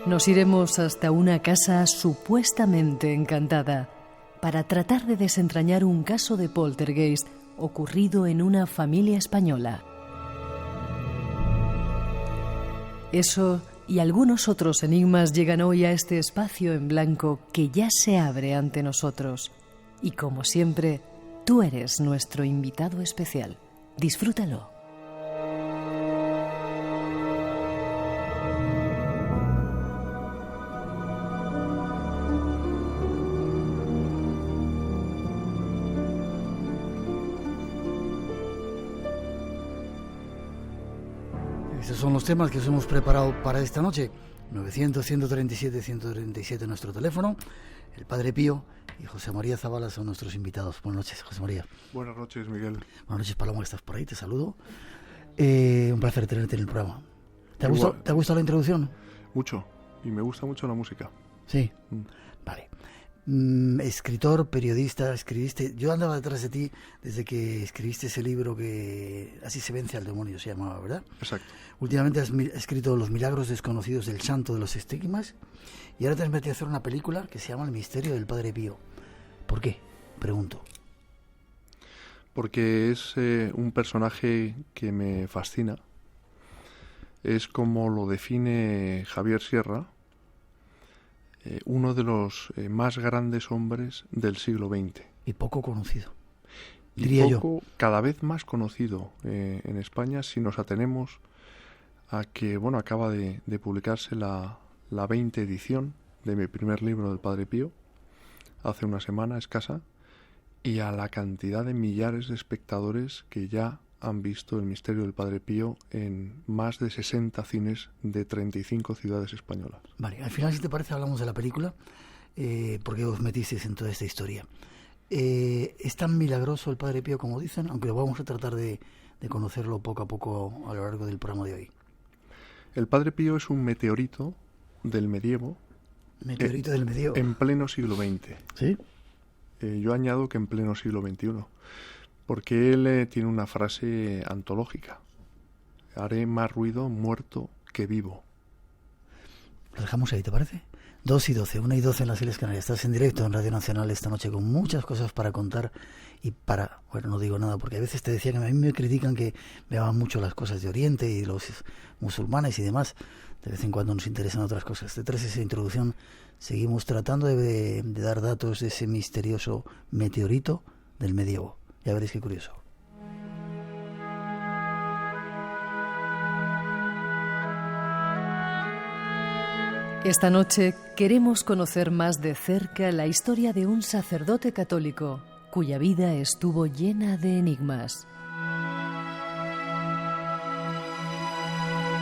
Nos iremos hasta una casa supuestamente encantada para tratar de desentrañar un caso de poltergeist ocurrido en una familia española. Eso y algunos otros enigmas llegan hoy a este espacio en blanco que ya se abre ante nosotros. Y como siempre, tú eres nuestro invitado especial. Disfrútalo. Estos son los temas que os hemos preparado para esta noche. 900-137-137 nuestro teléfono. El Padre Pío y José María Zavala son nuestros invitados. Buenas noches, José María. Buenas noches, Miguel. Buenas noches, Paloma, que estás por ahí, te saludo. Un placer tenerte en el programa. ¿Te ha gustado la introducción? Mucho, y me gusta mucho la música. Sí, vale. Escritor, periodista, escribiste... Yo andaba detrás de ti desde que escribiste ese libro que Así se vence al demonio, se llamaba, ¿verdad? Exacto. Últimamente has escrito Los milagros desconocidos del santo de los estigmas y ahora te has metido a hacer una película que se llama El misterio del Padre Pío. ¿Por qué? Pregunto. Porque es un personaje que me fascina. Es como lo define Javier Sierra, uno de los más grandes hombres del siglo XX. Y poco conocido, diría yo. Cada vez más conocido en España, si nos atenemos a que, bueno, acaba de publicarse la 20 edición de mi primer libro del Padre Pío, hace una semana escasa, y a la cantidad de millares de espectadores que ya han visto El misterio del Padre Pío en más de 60 cines de 35 ciudades españolas. Vale, al final, si te parece, hablamos de la película, porque os metisteis en toda esta historia. ¿Es tan milagroso el Padre Pío como dicen? Aunque vamos a tratar de conocerlo poco a poco a lo largo del programa de hoy. El Padre Pío es un meteorito del medievo. ¿Meteorito del medievo? En pleno siglo XX. ¿Sí? Yo añado que en pleno siglo XXI. Porque él tiene una frase antológica. Haré más ruido muerto que vivo. Lo dejamos ahí, ¿te parece? 2 y 12, 1 y 12 en las Islas Canarias. Estás en directo en Radio Nacional esta noche con muchas cosas para contar y para... Bueno, no digo nada porque a veces te decía que a mí me critican que me van mucho las cosas de Oriente y los musulmanes y demás. De vez en cuando nos interesan otras cosas. Detrás de esa introducción seguimos tratando de dar datos de ese misterioso meteorito del medievo. Ya veréis qué curioso. Esta noche queremos conocer más de cerca la historia de un sacerdote católico cuya vida estuvo llena de enigmas.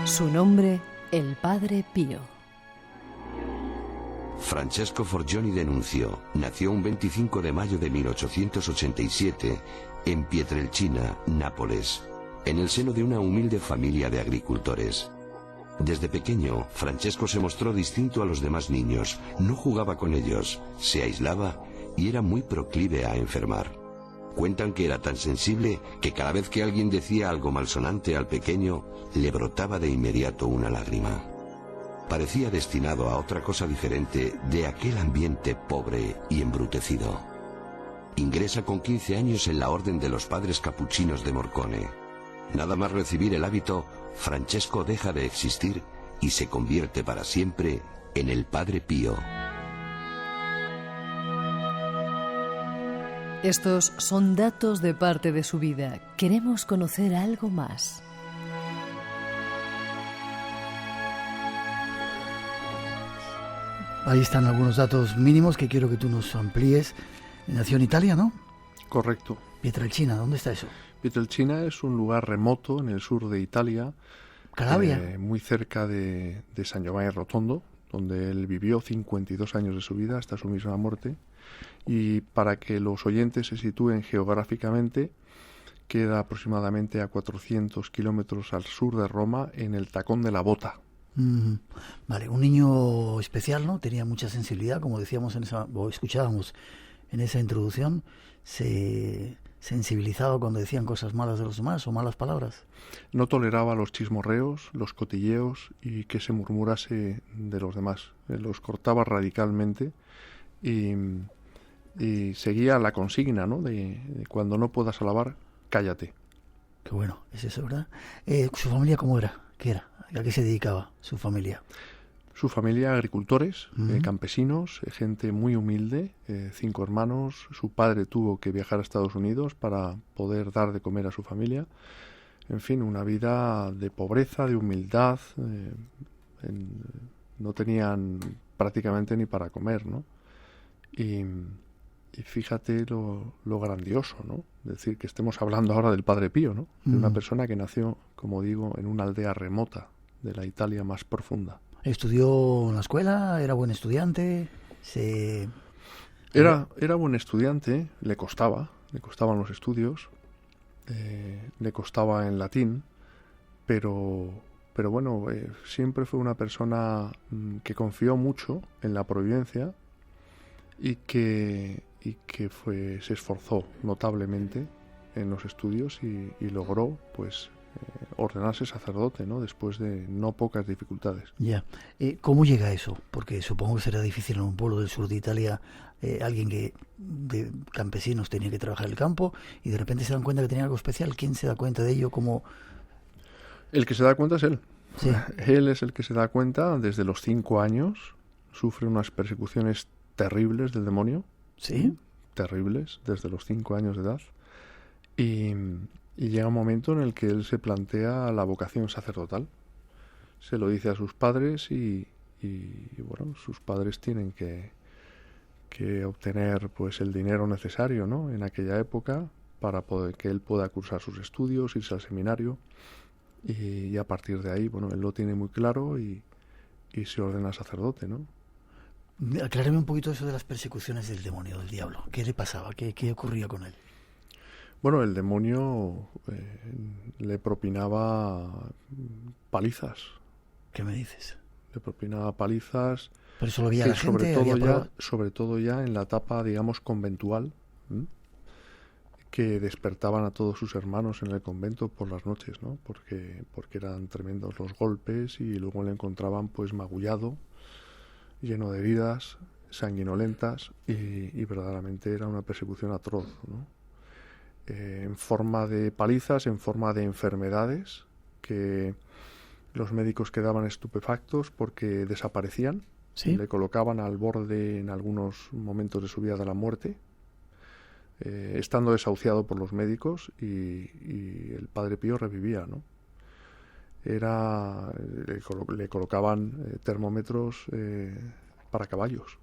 Su nombre, el Padre Pío. Francesco Forgioni D'Annunzio nació un 25 de mayo de 1887 en Pietrelcina, Nápoles, en el seno de una humilde familia de agricultores. Desde pequeño, Francesco se mostró distinto a los demás niños, no jugaba con ellos, se aislaba y era muy proclive a enfermar. Cuentan que era tan sensible que cada vez que alguien decía algo malsonante al pequeño, le brotaba de inmediato una lágrima. Parecía destinado a otra cosa diferente de aquel ambiente pobre y embrutecido. Ingresa con 15 años en la Orden de los Padres Capuchinos de Morcone. Nada más recibir el hábito, Francesco deja de existir y se convierte para siempre en el Padre Pío. Estos son datos de parte de su vida. Queremos conocer algo más. Ahí están algunos datos mínimos que quiero que tú nos amplíes. Nació en Italia, ¿no? Correcto. Pietrelcina, ¿dónde está eso? Pietrelcina es un lugar remoto en el sur de Italia. Calabria. Muy cerca de San Giovanni Rotondo, donde él vivió 52 años de su vida hasta su misma muerte. Y para que los oyentes se sitúen geográficamente, queda aproximadamente a 400 kilómetros al sur de Roma, en el Tacón de la Bota. Vale, un niño especial, ¿no? Tenía mucha sensibilidad, como decíamos o escuchábamos en esa introducción. Se sensibilizaba cuando decían cosas malas de los demás o malas palabras? No toleraba los chismorreos, los cotilleos y que se murmurase de los demás. Los cortaba radicalmente y seguía la consigna, ¿no? de cuando no puedas alabar, cállate. Qué bueno, es eso, ¿verdad? ¿Su familia cómo era? ¿Qué era? ¿A qué se dedicaba su familia? Su familia, agricultores, campesinos, gente muy humilde, 5 hermanos. Su padre tuvo que viajar a Estados Unidos para poder dar de comer a su familia. En fin, una vida de pobreza, de humildad. No tenían prácticamente ni para comer, ¿no? Y fíjate lo grandioso, ¿no? Es decir, que estemos hablando ahora del Padre Pío, ¿no? De una persona que nació, como digo, en una aldea remota de la Italia más profunda. ¿Estudió en la escuela? ¿Era buen estudiante? Era buen estudiante, le costaban los estudios, le costaba en latín, pero bueno, siempre fue una persona que confió mucho en la providencia y que se esforzó notablemente en los estudios y logró, pues, ordenarse sacerdote, ¿no? Después de no pocas dificultades. Ya. ¿Cómo llega eso? Porque supongo que será difícil en un pueblo del sur de Italia, alguien que de campesinos tenía que trabajar el campo y de repente se dan cuenta que tenía algo especial. ¿Quién se da cuenta de ello? ¿Cómo? El que se da cuenta es él. Sí. Él es el que se da cuenta desde los 5 años. Sufre unas persecuciones terribles del demonio. ¿Sí? Terribles, desde los 5 años de edad. Y llega un momento en el que él se plantea la vocación sacerdotal. Se lo dice a sus padres y bueno, sus padres tienen que obtener, pues, el dinero necesario, ¿no? En aquella época para que él pueda cursar sus estudios, irse al seminario y a partir de ahí, bueno, él lo tiene muy claro y se ordena sacerdote, ¿no? Aclárame un poquito eso de las persecuciones del demonio, del diablo. ¿Qué le pasaba? ¿Qué ocurría con él? Bueno, el demonio le propinaba palizas. ¿Qué me dices? Le propinaba palizas. ¿Pero eso lo veía la gente? Sobre todo ya en la etapa, digamos, conventual, que despertaban a todos sus hermanos en el convento por las noches, ¿no? Porque eran tremendos los golpes y luego le encontraban, pues, magullado, lleno de heridas sanguinolentas y verdaderamente era una persecución atroz, ¿no? En forma de palizas, en forma de enfermedades, que los médicos quedaban estupefactos porque desaparecían. ¿Sí? Le colocaban al borde en algunos momentos de su vida de la muerte, estando desahuciado por los médicos y el Padre Pío revivía, ¿no? Le colocaban termómetros para caballos,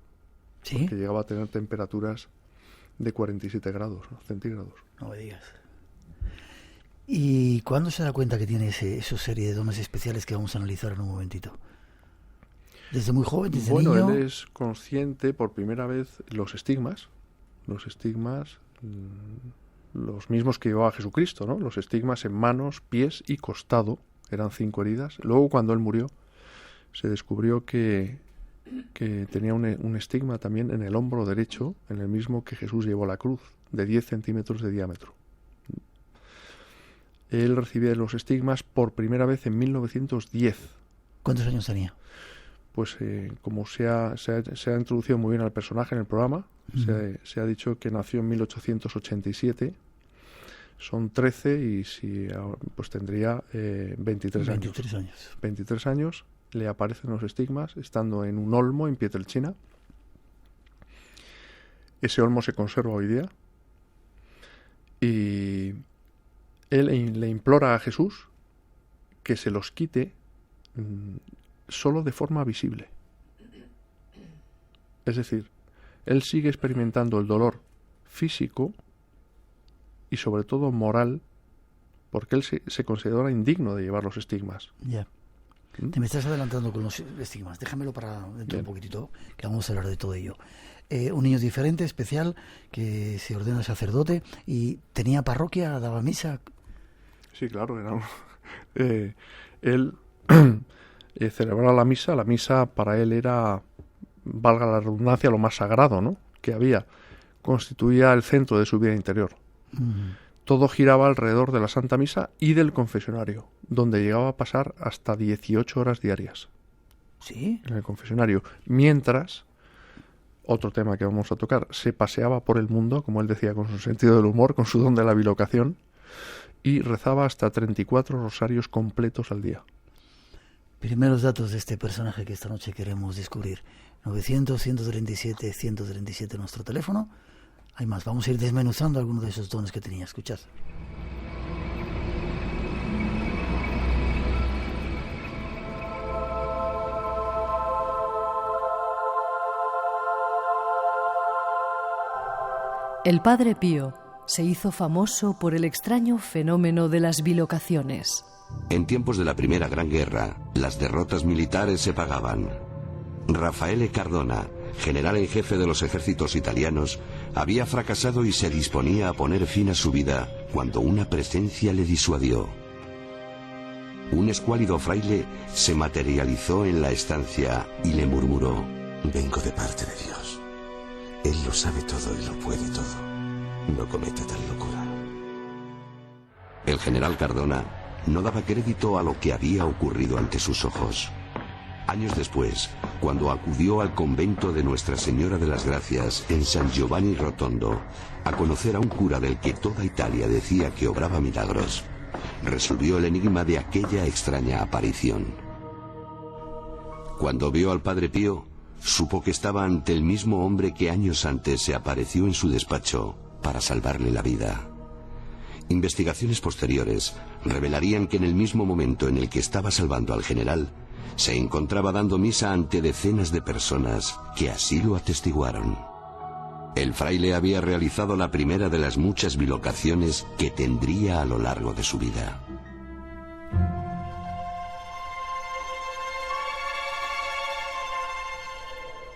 ¿sí? Porque llegaba a tener temperaturas de 47 grados centígrados. No me digas. ¿Y cuándo se da cuenta que tiene esa serie de dones especiales que vamos a analizar en un momentito? ¿Desde muy joven, desde niño? Bueno, él es consciente por primera vez los estigmas, los mismos que llevaba Jesucristo, ¿no? Los estigmas en manos, pies y costado, eran 5 heridas. Luego, cuando él murió, se descubrió que tenía un estigma también en el hombro derecho, en el mismo que Jesús llevó la cruz, de 10 centímetros de diámetro. Él recibía los estigmas por primera vez en 1910. ¿Cuántos años tenía? Pues como se ha introducido muy bien al personaje en el programa, se ha dicho que nació en 1887, son 13 y pues tendría 23 años. 23 años, le aparecen los estigmas estando en un olmo en Pietrelcina. Ese olmo se conserva hoy día y él le implora a Jesús que se los quite solo de forma visible. Es decir, él sigue experimentando el dolor físico y sobre todo moral, porque él se considera indigno de llevar los estigmas. Ya. Te me estás adelantando con los estigmas. Déjamelo para dentro un poquitito, que vamos a hablar de todo ello. Un niño diferente, especial, que se ordena sacerdote y tenía parroquia, daba misa. Sí, claro, él celebraba la misa. La misa para él era, valga la redundancia, lo más sagrado, ¿no?, que había. Constituía el centro de su vida interior. Todo giraba alrededor de la Santa Misa y del confesionario, donde llegaba a pasar hasta 18 horas diarias. ¿Sí? En el confesionario. Mientras, otro tema que vamos a tocar, se paseaba por el mundo, como él decía, con su sentido del humor, con su don de la bilocación, y rezaba hasta 34 rosarios completos al día. Primeros datos de este personaje que esta noche queremos descubrir. 900-137-137 nuestro teléfono. Hay más, vamos a ir desmenuzando algunos de esos dones que tenía. Escuchad. El Padre Pío se hizo famoso por el extraño fenómeno de las bilocaciones. En tiempos de la Primera Gran Guerra, las derrotas militares se pagaban. Raffaele Cardona, general en jefe de los ejércitos italianos, había fracasado y se disponía a poner fin a su vida cuando una presencia le disuadió. Un escuálido fraile se materializó en la estancia y le murmuró: «Vengo de parte de Dios. Él lo sabe todo y lo puede todo. No cometa tal locura». El general Cardona no daba crédito a lo que había ocurrido ante sus ojos. Años después, cuando acudió al convento de Nuestra Señora de las Gracias en San Giovanni Rotondo a conocer a un cura del que toda Italia decía que obraba milagros, resolvió el enigma de aquella extraña aparición. Cuando vio al Padre Pío, supo que estaba ante el mismo hombre que años antes se apareció en su despacho para salvarle la vida. Investigaciones posteriores revelarían que en el mismo momento en el que estaba salvando al general, se encontraba dando misa ante decenas de personas que así lo atestiguaron. El fraile había realizado la primera de las muchas bilocaciones que tendría a lo largo de su vida.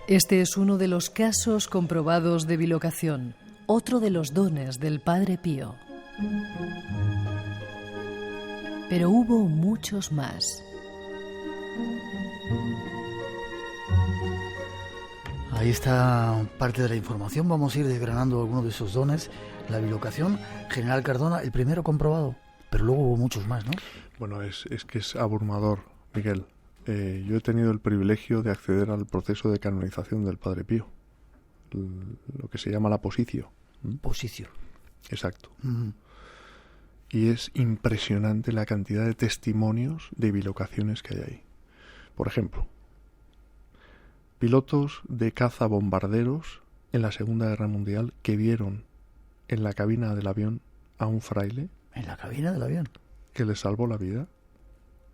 Este es uno de los casos comprobados de bilocación, otro de los dones del Padre Pío. Pero hubo muchos más. Ahí está parte de la información. Vamos a ir desgranando algunos de esos dones. La bilocación, General Cardona, el primero comprobado, pero luego hubo muchos más, ¿no? Bueno, es que es abrumador, Miguel. Yo he tenido el privilegio de acceder al proceso de canonización del Padre Pío, lo que se llama la posicio. Posicio. Exacto. Y es impresionante la cantidad de testimonios de bilocaciones que hay ahí. Por ejemplo, pilotos de caza bombarderos en la Segunda Guerra Mundial que vieron en la cabina del avión a un fraile. ¿En la cabina del avión? Que les salvó la vida,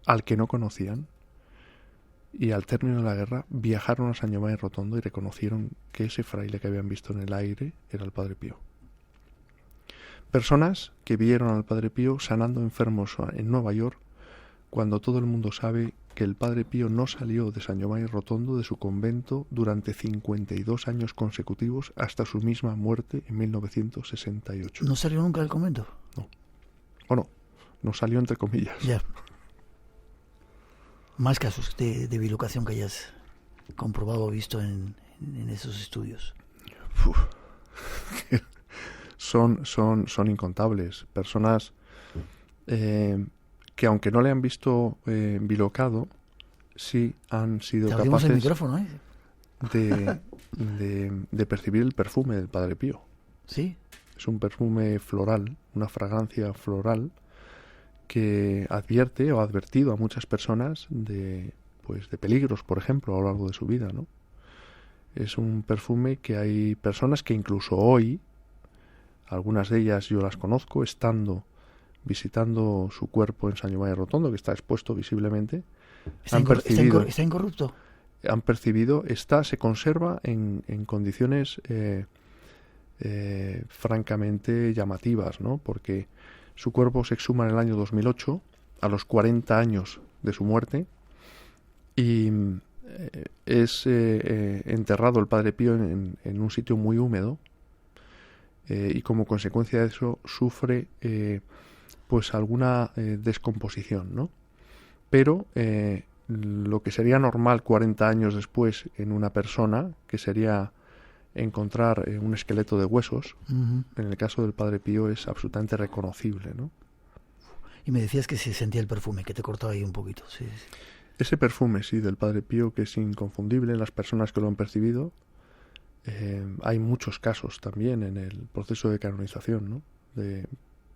al que no conocían, y al término de la guerra viajaron a San Giovanni Rotondo y reconocieron que ese fraile que habían visto en el aire era el Padre Pío. Personas que vieron al Padre Pío sanando enfermos en Nueva York, cuando todo el mundo sabe que el Padre Pío no salió de San Giovanni Rotondo, de su convento, durante 52 años consecutivos hasta su misma muerte en 1968. ¿No salió nunca del convento? No. Bueno, no salió entre comillas. Ya. Más casos de bilocación que hayas comprobado o visto en esos estudios. Son incontables. Personas que aunque no le han visto bilocado, sí han sido capaces el micrófono, de percibir el perfume del Padre Pío. Sí. Es un perfume floral, una fragancia floral que advierte o ha advertido a muchas personas de peligros, por ejemplo, a lo largo de su vida, ¿no? Es un perfume que hay personas que incluso hoy, algunas de ellas yo las conozco, visitando su cuerpo en San Giovanni Rotondo, que está expuesto visiblemente, ¿Está incorrupto? Han percibido, se conserva en condiciones francamente llamativas, ¿no? Porque su cuerpo se exhuma en el año 2008, a los 40 años de su muerte, y es enterrado el Padre Pío en un sitio muy húmedo, y como consecuencia de eso sufre alguna descomposición, ¿no? Pero lo que sería normal 40 años después en una persona, que sería encontrar un esqueleto de huesos, Uh-huh. en el caso del Padre Pío es absolutamente reconocible, ¿no? Y me decías que se sentía el perfume, que te cortaba ahí un poquito. Sí, sí. Ese perfume, sí, del Padre Pío, que es inconfundible en las personas que lo han percibido. Hay muchos casos también en el proceso de canonización, ¿no? De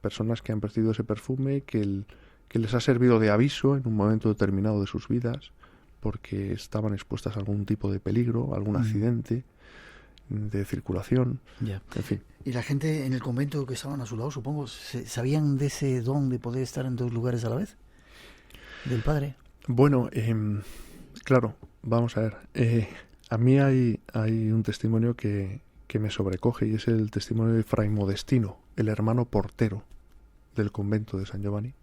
personas que han percibido ese perfume que les ha servido de aviso en un momento determinado de sus vidas porque estaban expuestas a algún tipo de peligro, algún accidente de circulación, Ya. en fin. Y la gente en el convento que estaban a su lado, supongo, ¿sabían de ese don de poder estar en dos lugares a la vez? ¿Del padre? Bueno, claro, vamos a ver. A mí hay un testimonio que me sobrecoge y es el testimonio de Fray Modestino, el hermano portero del convento de San Giovanni,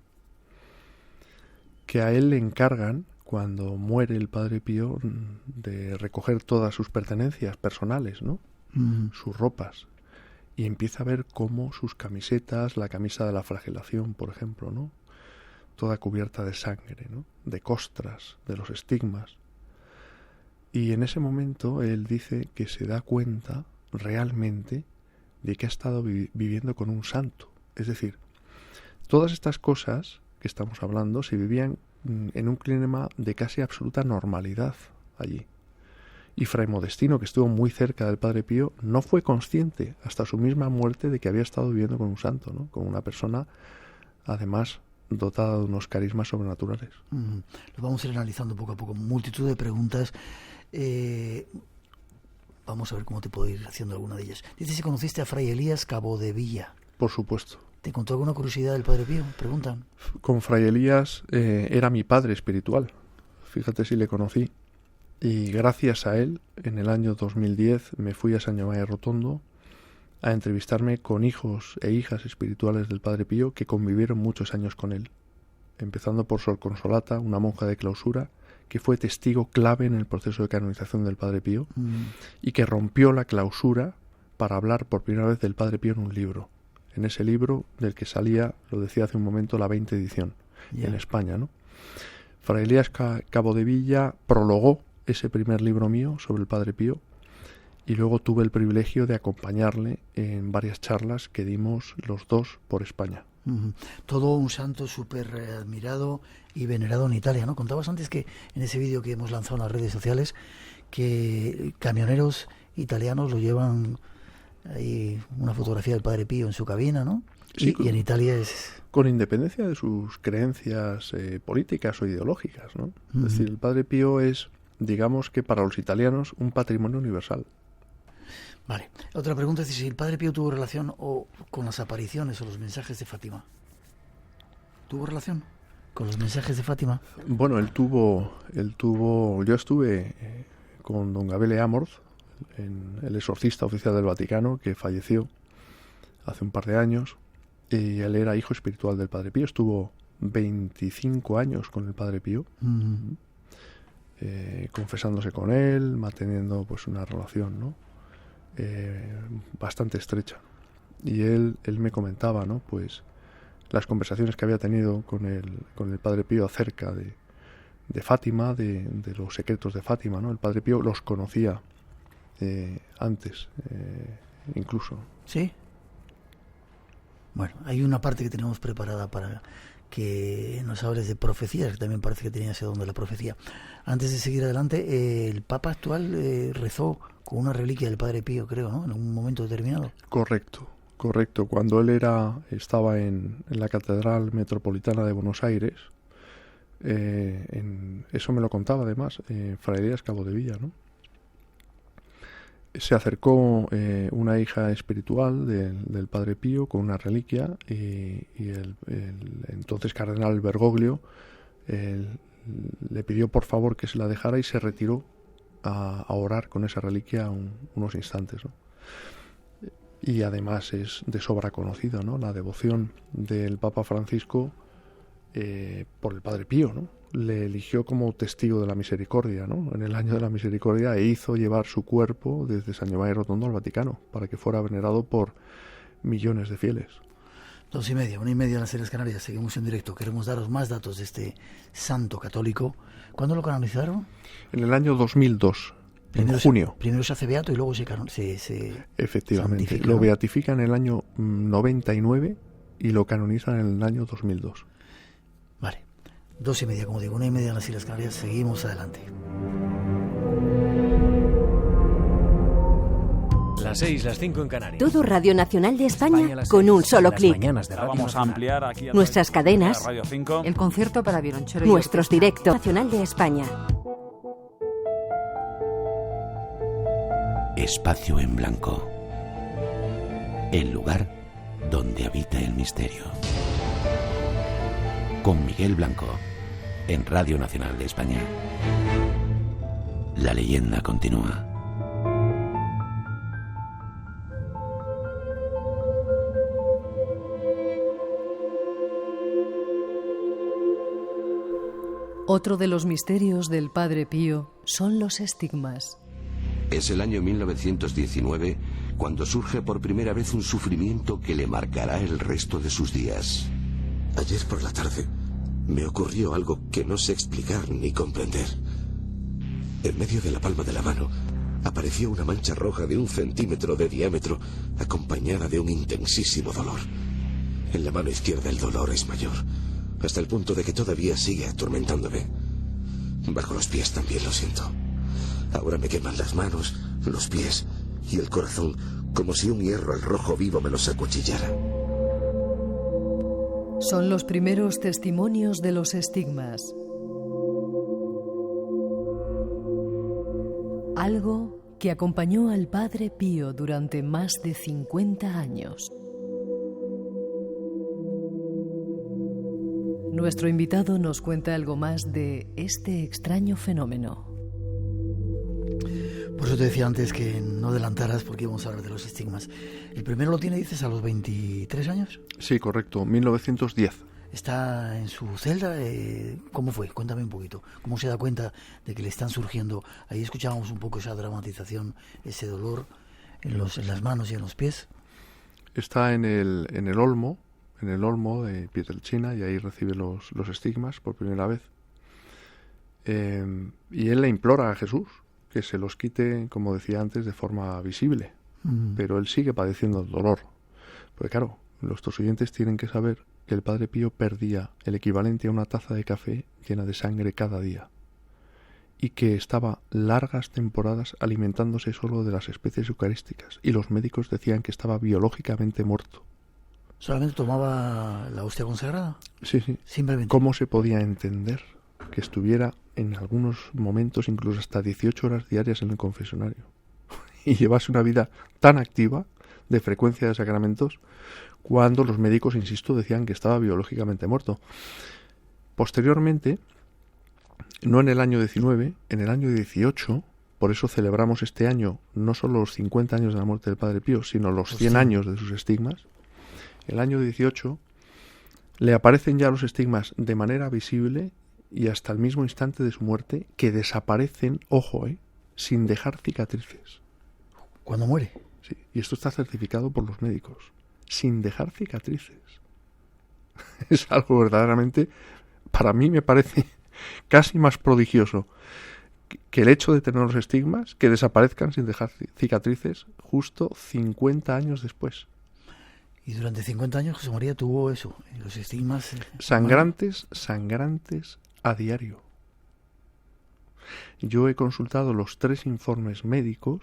que a él le encargan, cuando muere el Padre Pío, de recoger todas sus pertenencias personales, ¿no? Uh-huh. Sus ropas, y empieza a ver cómo sus camisetas, la camisa de la flagelación, por ejemplo, ¿no? Toda cubierta de sangre, ¿no? De costras, de los estigmas. Y en ese momento él dice que se da cuenta realmente de que ha estado viviendo con un santo. Es decir, todas estas cosas que estamos hablando se vivían en un clima de casi absoluta normalidad allí. Y Fray Modestino, que estuvo muy cerca del Padre Pío, no fue consciente hasta su misma muerte de que había estado viviendo con un santo, ¿no? Con una persona, además, dotada de unos carismas sobrenaturales. Uh-huh. Lo vamos a ir analizando poco a poco. Multitud de preguntas. Vamos a ver cómo te puedo ir haciendo alguna de ellas. Dices si conociste a Fray Elías Cabodevilla. Por supuesto. ¿Te contó alguna curiosidad del Padre Pío? Preguntan. Con Fray Elías era mi padre espiritual. Fíjate si le conocí. Y gracias a él, en el año 2010, me fui a San Giovanni Rotondo a entrevistarme con hijos e hijas espirituales del Padre Pío que convivieron muchos años con él. Empezando por Sor Consolata, una monja de clausura, que fue testigo clave en el proceso de canonización del Padre Pío y que rompió la clausura para hablar por primera vez del Padre Pío en un libro. En ese libro del que salía, lo decía hace un momento, la 20 edición en España, ¿no? Fray Elías Cabodevilla prologó ese primer libro mío sobre el Padre Pío y luego tuve el privilegio de acompañarle en varias charlas que dimos los dos por España. Uh-huh. Todo un santo súper admirado y venerado en Italia, ¿no? Contabas antes que en ese vídeo que hemos lanzado en las redes sociales que camioneros italianos lo llevan ahí, una fotografía del Padre Pío en su cabina, ¿no? Sí, y en Italia es... Con independencia de sus creencias políticas o ideológicas, ¿no? Uh-huh. Es decir, el Padre Pío es, digamos que para los italianos, un patrimonio universal. Vale. Otra pregunta es si el Padre Pío tuvo relación con las apariciones o los mensajes de Fátima. ¿Tuvo relación con los mensajes de Fátima? Bueno, él tuvo. Yo estuve con don Gabele Amorth, el exorcista oficial del Vaticano, que falleció hace un par de años, y él era hijo espiritual del Padre Pío. Estuvo 25 años con el Padre Pío, confesándose con él, manteniendo pues una relación, ¿no? Bastante estrecha. Y él me comentaba, ¿no? Pues las conversaciones que había tenido con el Padre Pío acerca de Fátima, de los secretos de Fátima, ¿no? El Padre Pío los conocía antes, incluso. ¿Sí? Bueno, hay una parte que tenemos preparada para que nos hables de profecías, que también parece que tenía ese don de la profecía. Antes de seguir adelante, el Papa actual rezó con una reliquia del Padre Pío, creo, ¿no? En un momento determinado. Correcto. Cuando él estaba en la Catedral Metropolitana de Buenos Aires, eso me lo contaba además Fray Elías Cabodevilla, ¿no? Se acercó una hija espiritual del Padre Pío con una reliquia y el entonces cardenal Bergoglio le pidió por favor que se la dejara y se retiró a orar con esa reliquia unos instantes, ¿no? Y además es de sobra conocida, ¿no? La devoción del Papa Francisco por el Padre Pío, ¿no? Le eligió como testigo de la misericordia, ¿no? En el año de la misericordia, e hizo llevar su cuerpo desde San Giovanni Rotondo al Vaticano para que fuera venerado por millones de fieles. 2:30, 1:30 en las Islas Canarias. Seguimos en directo. Queremos daros más datos de este santo católico. ¿Cuándo lo canonizaron? En el año 2002. en junio. Primero se hace beato y luego se efectivamente, santifica, lo ¿no? beatifican en el año 99 y lo canonizan en el año 2002. Vale, 2:30, como digo, 1:30 en las Islas Canarias. Seguimos adelante. Las 6, las 5 en Canarias. Todo Radio Nacional de España con un solo clic. Vamos a ampliar aquí Nuestras cadenas, Radio 5. El concierto para violonchelo y nuestros orquesta. directos. Nacional de España. Espacio en blanco. El lugar donde habita el misterio. Con Miguel Blanco, en Radio Nacional de España. La leyenda continúa. Otro de los misterios del Padre Pío son los estigmas. Es el año 1919 cuando surge por primera vez un sufrimiento que le marcará el resto de sus días. Ayer por la tarde me ocurrió algo que no sé explicar ni comprender. En medio de la palma de la mano apareció una mancha roja de 1 centímetro de diámetro, acompañada de un intensísimo dolor. En la mano izquierda el dolor es mayor, hasta el punto de que todavía sigue atormentándome. Bajo los pies también lo siento. Ahora me queman las manos, los pies y el corazón, como si un hierro al rojo vivo me los acuchillara. Son los primeros testimonios de los estigmas. Algo que acompañó al Padre Pío durante más de 50 años. Nuestro invitado nos cuenta algo más de este extraño fenómeno. Por eso te decía antes que no adelantaras porque íbamos a hablar de los estigmas. El primero lo tiene, dices, a los 23 años. Sí, correcto, 1910. Está en su celda. ¿Cómo fue? Cuéntame un poquito. ¿Cómo se da cuenta de que le están surgiendo? Ahí escuchábamos un poco esa dramatización, ese dolor en las manos y en los pies. Está en el olmo de Pietrelcina, y ahí recibe los estigmas por primera vez. Y él le implora a Jesús que se los quite, como decía antes, de forma visible. Pero él sigue padeciendo el dolor. Porque claro, nuestros oyentes tienen que saber que el Padre Pío perdía el equivalente a una taza de café llena de sangre cada día, y que estaba largas temporadas alimentándose solo de las especies eucarísticas, y los médicos decían que estaba biológicamente muerto. ¿Solamente tomaba la hostia consagrada? Sí, sí. Simplemente. ¿Cómo se podía entender que estuviera en algunos momentos incluso hasta 18 horas diarias en el confesionario y llevase una vida tan activa de frecuencia de sacramentos cuando los médicos, insisto, decían que estaba biológicamente muerto? Posteriormente, no en el año 19, en el año 18, por eso celebramos este año no solo los 50 años de la muerte del Padre Pío, sino los 100 años de sus estigmas. El año 18 le aparecen ya los estigmas de manera visible y hasta el mismo instante de su muerte, que desaparecen, ojo, sin dejar cicatrices. ¿Cuándo muere? Sí, y esto está certificado por los médicos, sin dejar cicatrices. Es algo verdaderamente, para mí me parece casi más prodigioso que el hecho de tener los estigmas, que desaparezcan sin dejar cicatrices justo 50 años después. Y durante 50 años José María tuvo eso, los estigmas... Sangrantes a diario. Yo he consultado los 3 informes médicos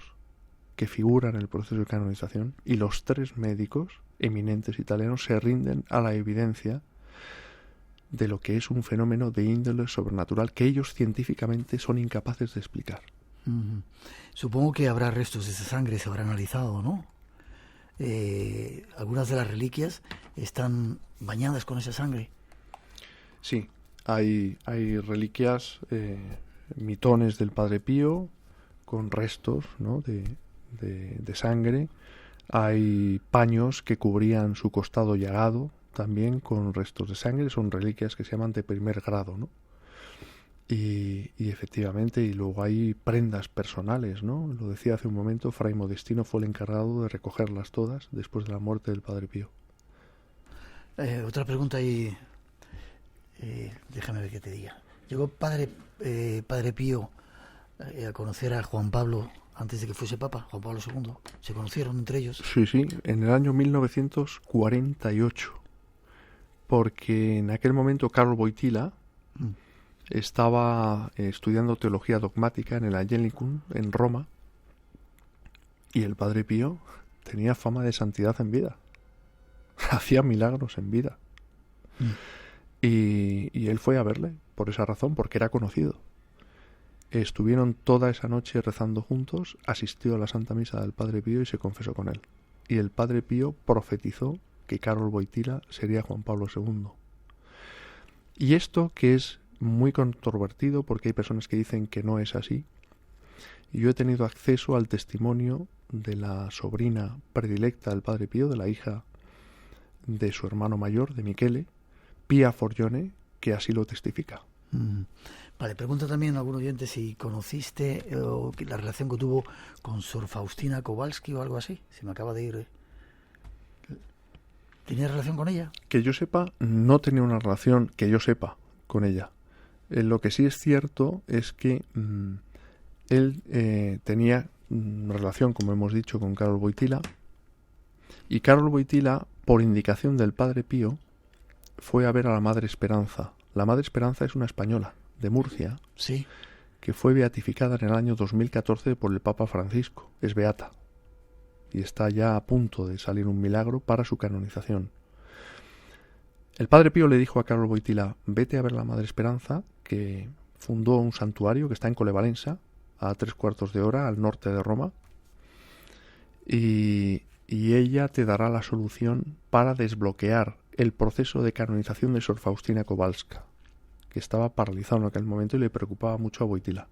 que figuran en el proceso de canonización, y los 3 médicos eminentes italianos se rinden a la evidencia de lo que es un fenómeno de índole sobrenatural que ellos científicamente son incapaces de explicar. Supongo que habrá restos de esa sangre, se habrá analizado, ¿no? Algunas de las reliquias están bañadas con esa sangre. Sí, hay reliquias, mitones del Padre Pío con restos, ¿no?, de sangre. Hay paños que cubrían su costado llagado también con restos de sangre. Son reliquias que se llaman de primer grado, ¿no? Y efectivamente, y luego hay prendas personales, ¿no? Lo decía hace un momento, Fray Modestino fue el encargado de recogerlas todas después de la muerte del Padre Pío. Otra pregunta ahí, déjame ver qué te diga. Llegó Padre Pío a conocer a Juan Pablo antes de que fuese Papa, Juan Pablo II. ¿Se conocieron entre ellos? Sí, en el año 1948. Porque en aquel momento Karol Wojtyła estaba estudiando teología dogmática en el Angelicum, en Roma, y el Padre Pío tenía fama de santidad en vida. Hacía milagros en vida. Y él fue a verle por esa razón, porque era conocido. Estuvieron toda esa noche rezando juntos, asistió a la Santa Misa del Padre Pío y se confesó con él. Y el Padre Pío profetizó que Karol Wojtyła sería Juan Pablo II. Y esto, que es muy controvertido, porque hay personas que dicen que no es así, y yo he tenido acceso al testimonio de la sobrina predilecta del Padre Pío, de la hija de su hermano mayor, de Michele, Pia Forgione, que así lo testifica. Vale, pregunta también a algún oyente si conociste la relación que tuvo con Sor Faustina Kowalski o algo así. Se me acaba de ir. ¿Tenía relación con ella? Que yo sepa, no tenía una relación que yo sepa con ella. Lo que sí es cierto es que él tenía relación, como hemos dicho, con Karol Wojtyła, y Karol Wojtyła, por indicación del Padre Pío, fue a ver a la Madre Esperanza. La Madre Esperanza es una española de Murcia, sí, que fue beatificada en el año 2014 por el Papa Francisco. Es beata y está ya a punto de salir un milagro para su canonización. El Padre Pío le dijo a Karol Wojtyła: vete a ver a la Madre Esperanza, que fundó un santuario que está en Colevalenza, a 3/4 de hora al norte de Roma, y ella te dará la solución para desbloquear el proceso de canonización de Sor Faustina Kowalska, que estaba paralizado en aquel momento y le preocupaba mucho a Wojtyła.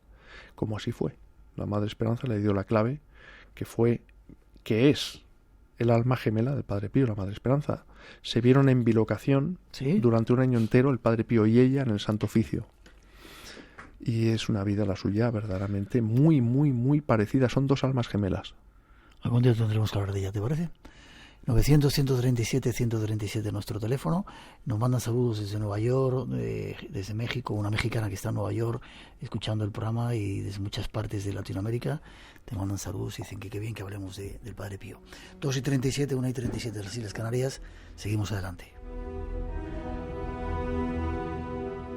Como así fue. La Madre Esperanza le dio la clave, que es el alma gemela del Padre Pío, la Madre Esperanza. Se vieron en bilocación, ¿sí?, durante un año entero, el Padre Pío y ella, en el Santo Oficio. Y es una vida la suya verdaderamente muy, muy, muy parecida. Son dos almas gemelas. Algún día tendremos que hablar de ella, ¿te parece? 900-137-137 nuestro teléfono. Nos mandan saludos desde Nueva York, desde México, una mexicana que está en Nueva York escuchando el programa, y desde muchas partes de Latinoamérica te mandan saludos y dicen que qué bien que hablemos del Padre Pío. 2:37, 1:37 de las Islas Canarias. Seguimos adelante.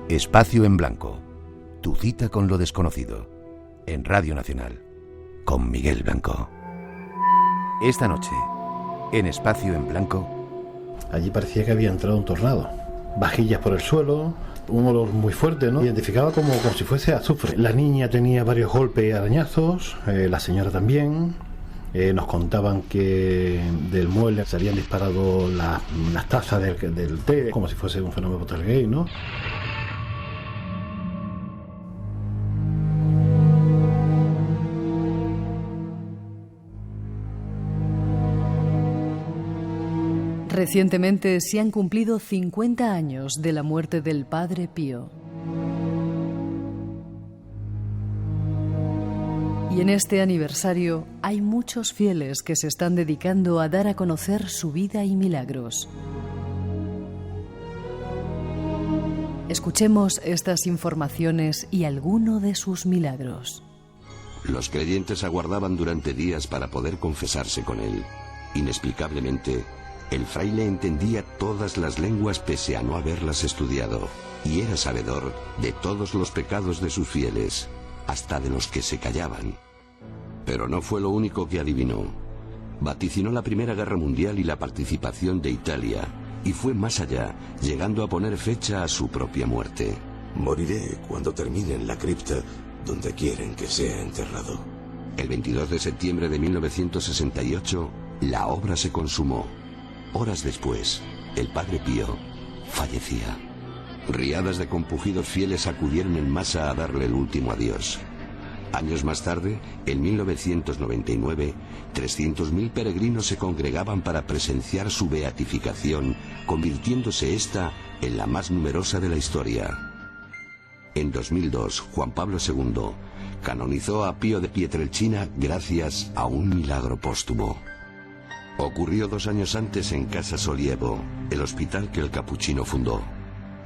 Espacio en Blanco. Tu cita con lo desconocido. En Radio Nacional. Con Miguel Blanco. Esta noche, en Espacio en Blanco. Allí parecía que había entrado un tornado. Vajillas por el suelo, un olor muy fuerte, ¿no? Identificaba como si fuese azufre. La niña tenía varios golpes y arañazos, la señora también. Nos contaban que del mueble se habían disparado las tazas del té, como si fuese un fenómeno poltergeist, ¿no? Recientemente se han cumplido 50 años de la muerte del Padre Pío. Y en este aniversario hay muchos fieles que se están dedicando a dar a conocer su vida y milagros. Escuchemos estas informaciones y alguno de sus milagros. Los creyentes aguardaban durante días para poder confesarse con él. Inexplicablemente, el fraile entendía todas las lenguas pese a no haberlas estudiado, y era sabedor de todos los pecados de sus fieles, hasta de los que se callaban. Pero no fue lo único que adivinó. Vaticinó la Primera Guerra Mundial y la participación de Italia, y fue más allá, llegando a poner fecha a su propia muerte. Moriré cuando termine en la cripta donde quieren que sea enterrado. El 22 de septiembre de 1968, la obra se consumó. Horas después, el Padre Pío fallecía. Riadas de compungidos fieles acudieron en masa a darle el último adiós. Años más tarde, en 1999, 300.000 peregrinos se congregaban para presenciar su beatificación, convirtiéndose esta en la más numerosa de la historia. En 2002, Juan Pablo II canonizó a Pío de Pietrelcina gracias a un milagro póstumo. Ocurrió 2 años antes en Casa Solievo, el hospital que el capuchino fundó.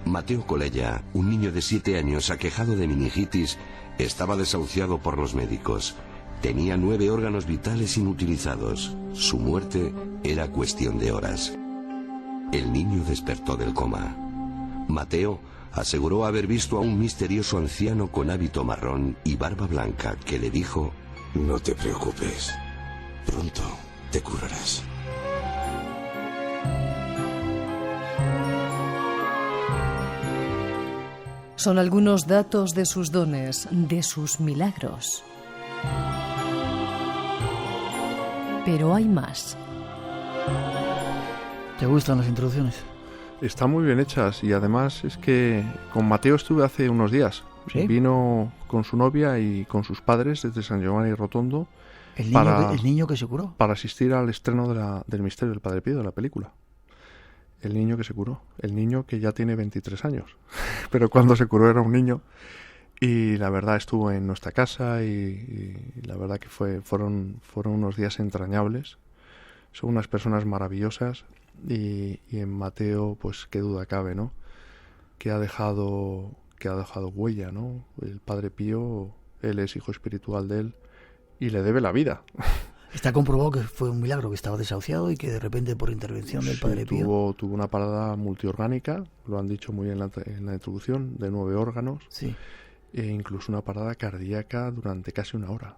Mateo Colella, un niño de 7 años aquejado de meningitis, estaba desahuciado por los médicos. Tenía 9 órganos vitales inutilizados. Su muerte era cuestión de horas. El niño despertó del coma. Mateo aseguró haber visto a un misterioso anciano con hábito marrón y barba blanca que le dijo: no te preocupes, pronto te curarás. Son algunos datos de sus dones, de sus milagros. Pero hay más. ¿Te gustan las introducciones? Están muy bien hechas y además es que con Mateo estuve hace unos días. ¿Sí? Vino con su novia y con sus padres desde San Giovanni Rotondo. ¿El niño que se curó? Para asistir al estreno del Misterio del Padre Pío, de la película. El niño que se curó. El niño que ya tiene 23 años. Pero cuando se curó era un niño. Y la verdad estuvo en nuestra casa y la verdad que fueron unos días entrañables. Son unas personas maravillosas y en Mateo, pues qué duda cabe, ¿no? Que ha dejado huella, ¿no? El Padre Pío, él es hijo espiritual de él y le debe la vida. Está comprobado que fue un milagro, que estaba desahuciado y que de repente por intervención del Padre Pío... Tuvo una parada multiorgánica, lo han dicho muy bien en la introducción, de 9 órganos. Sí. E incluso una parada cardíaca durante casi una hora.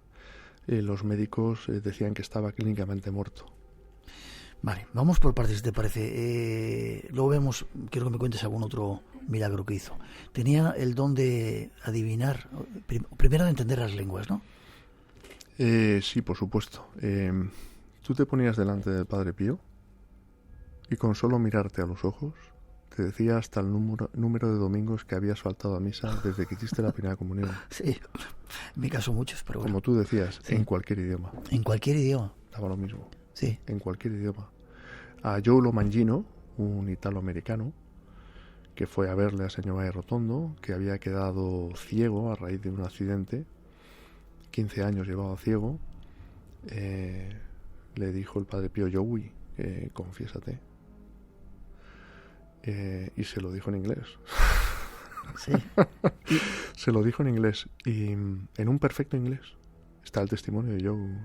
Los médicos decían que estaba clínicamente muerto. Vale, vamos por partes, si te parece. Luego vemos, quiero que me cuentes algún otro milagro que hizo. Tenía el don de adivinar, primero de entender las lenguas, ¿no? Sí, por supuesto. Tú te ponías delante del Padre Pío y con solo mirarte a los ojos te decía hasta el número de domingos que habías faltado a misa desde que hiciste la primera comunión. Sí, en mi caso muchos, pero bueno. Como tú decías, sí. En cualquier idioma. En cualquier idioma. Daba lo mismo. Sí. En cualquier idioma. A Joe Lomangino, un italoamericano, que fue a verle a San Giovanni Rotondo, que había quedado ciego a raíz de un accidente, 15 años llevaba ciego, le dijo el Padre Pío: Joey, confiésate. Y se lo dijo en inglés. Sí. Se lo dijo en inglés y en un perfecto inglés. Está el testimonio de Joe